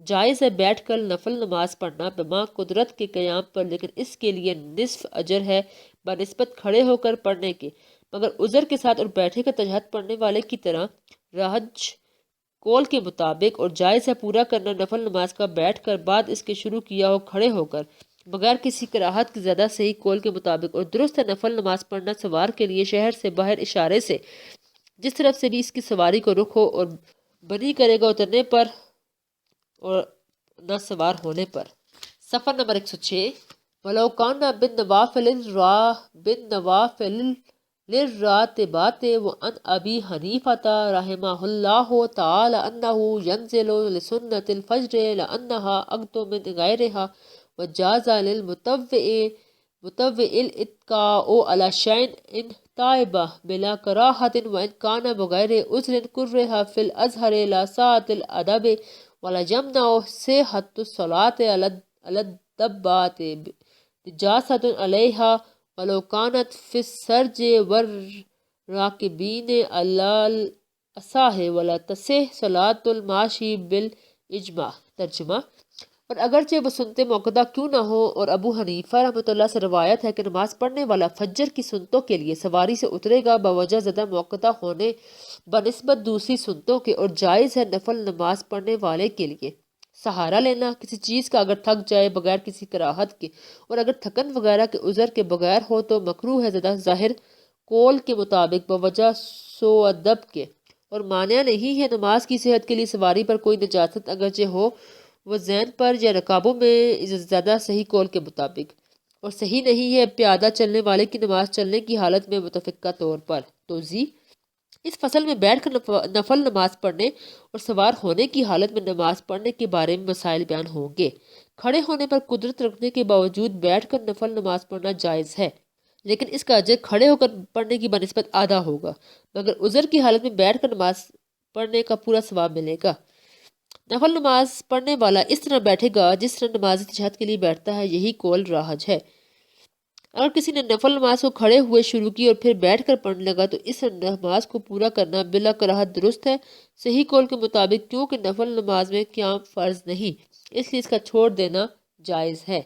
Speaker 1: جائز ہے بیٹھ کر نفل نماز پڑھنا بما قدرت کے قیام پر، لیکن اس کے لیے نصف اجر ہے بنسبت کھڑے ہو کر پڑھنے کے، مگر عذر کے ساتھ اور بیٹھے کا تہجد پڑھنے والے کی طرح راجح قول کے مطابق۔ اور جائز ہے پورا کرنا نفل نماز کا بیٹھ کر بعد اس کے شروع کیا ہو کھڑے ہو کر بغیر کسی کراہت کے زیادہ صحیح قول کے مطابق۔ اور درست ہے نفل نماز پڑھنا سوار کے لیے شہر سے باہر اشارے سے، جس طرف سے بھی اس کی سواری کو رخ ہو، اور بنی کرے گا اترنے پر اور نہ سوار ہونے پر۔ سفر نمبر 106۔ وَلَوْ كَانَ بِالنَّوَافِلِ لِلرَّاتِبَاتِ وَعَنْ أَبِي حَنِيفَةَ رَحِمَهُ اللَّهُ تَعَالَى أَنَّهُ يَنْزِلُ لِسُنَّةِ الْفَجْرِ لِأَنَّهَا أَقْدَمُ مِنْ غَيْرِهَا وَجَازَ لِلْمُتَوِّئِ الْإِتْكَاءُ عَلَى شَيْءٍ إِنْ تَعِبَ بِلَا كَرَاهَةٍ وَإِنْ كَانَ بِغَيْرِ عُذْرٍ كُرِّهَ فِي الْأَزْهَرِ لَا سَاعَةَ الْأَدَبِ وَلَا يَمْنَعُ صِحَّةُ الصَّلَاةِ عَلَى الدَّبَّاتِ نِجَاسَةٌ عَلَيْهَا وَلَوْ كَانَتْ فِي السَّرْجِ وَالرَّاكِبِينَ عَلَى الْأَصَحِّ وَلَا تَصِحُّ صَلَاةُ الْمَاشِي بِالْإِجْمَاعِ۔ ترجمہ: اور اگرچہ وہ سنتیں موقدہ کیوں نہ ہو، اور ابو حنیفہ رحمۃ اللہ سے روایت ہے کہ نماز پڑھنے والا فجر کی سنتوں کے لیے سواری سے اترے گا بوجہ زیادہ موقدہ ہونے بنسبت دوسری سنتوں کے، اور جائز ہے نفل نماز پڑھنے والے کے لیے سہارا لینا کسی چیز کا اگر تھک جائے بغیر کسی کراہت کے، اور اگر تھکن وغیرہ کے عذر کے بغیر ہو تو مکروہ ہے زیادہ ظاہر قول کے مطابق بوجہ سوء ادب کے، اور مانع نہیں ہے نماز کی صحت کے لیے سواری پر کوئی نجاست اگرچہ ہو وہ ذہن پر یا رکابوں میں زیادہ صحیح قول کے مطابق، اور صحیح نہیں ہے پیادہ چلنے والے کی نماز چلنے کی حالت میں متفقہ طور پر۔ توضیح: اس فصل میں بیٹھ کر نفل نماز پڑھنے اور سوار ہونے کی حالت میں نماز پڑھنے کے بارے میں مسائل بیان ہوں گے۔ کھڑے ہونے پر قدرت رکھنے کے باوجود بیٹھ کر نفل نماز پڑھنا جائز ہے، لیکن اس کا اجر کھڑے ہو کر پڑھنے کی بنسبت آدھا ہوگا، مگر عذر کی حالت میں بیٹھ کر نماز پڑھنے کا پورا ثواب ملے گا۔ نفل نماز پڑھنے والا اس طرح بیٹھے گا جس طرح نماز تشہد کے لیے بیٹھتا ہے، یہی قول راجح ہے۔ اگر کسی نے نفل نماز کو کھڑے ہوئے شروع کی اور پھر بیٹھ کر پڑھنے لگا تو اس نماز کو پورا کرنا بلا کراہت درست ہے صحیح قول کے مطابق، کیونکہ نفل نماز میں قیام فرض نہیں، اس لیے اس کا چھوڑ دینا جائز ہے۔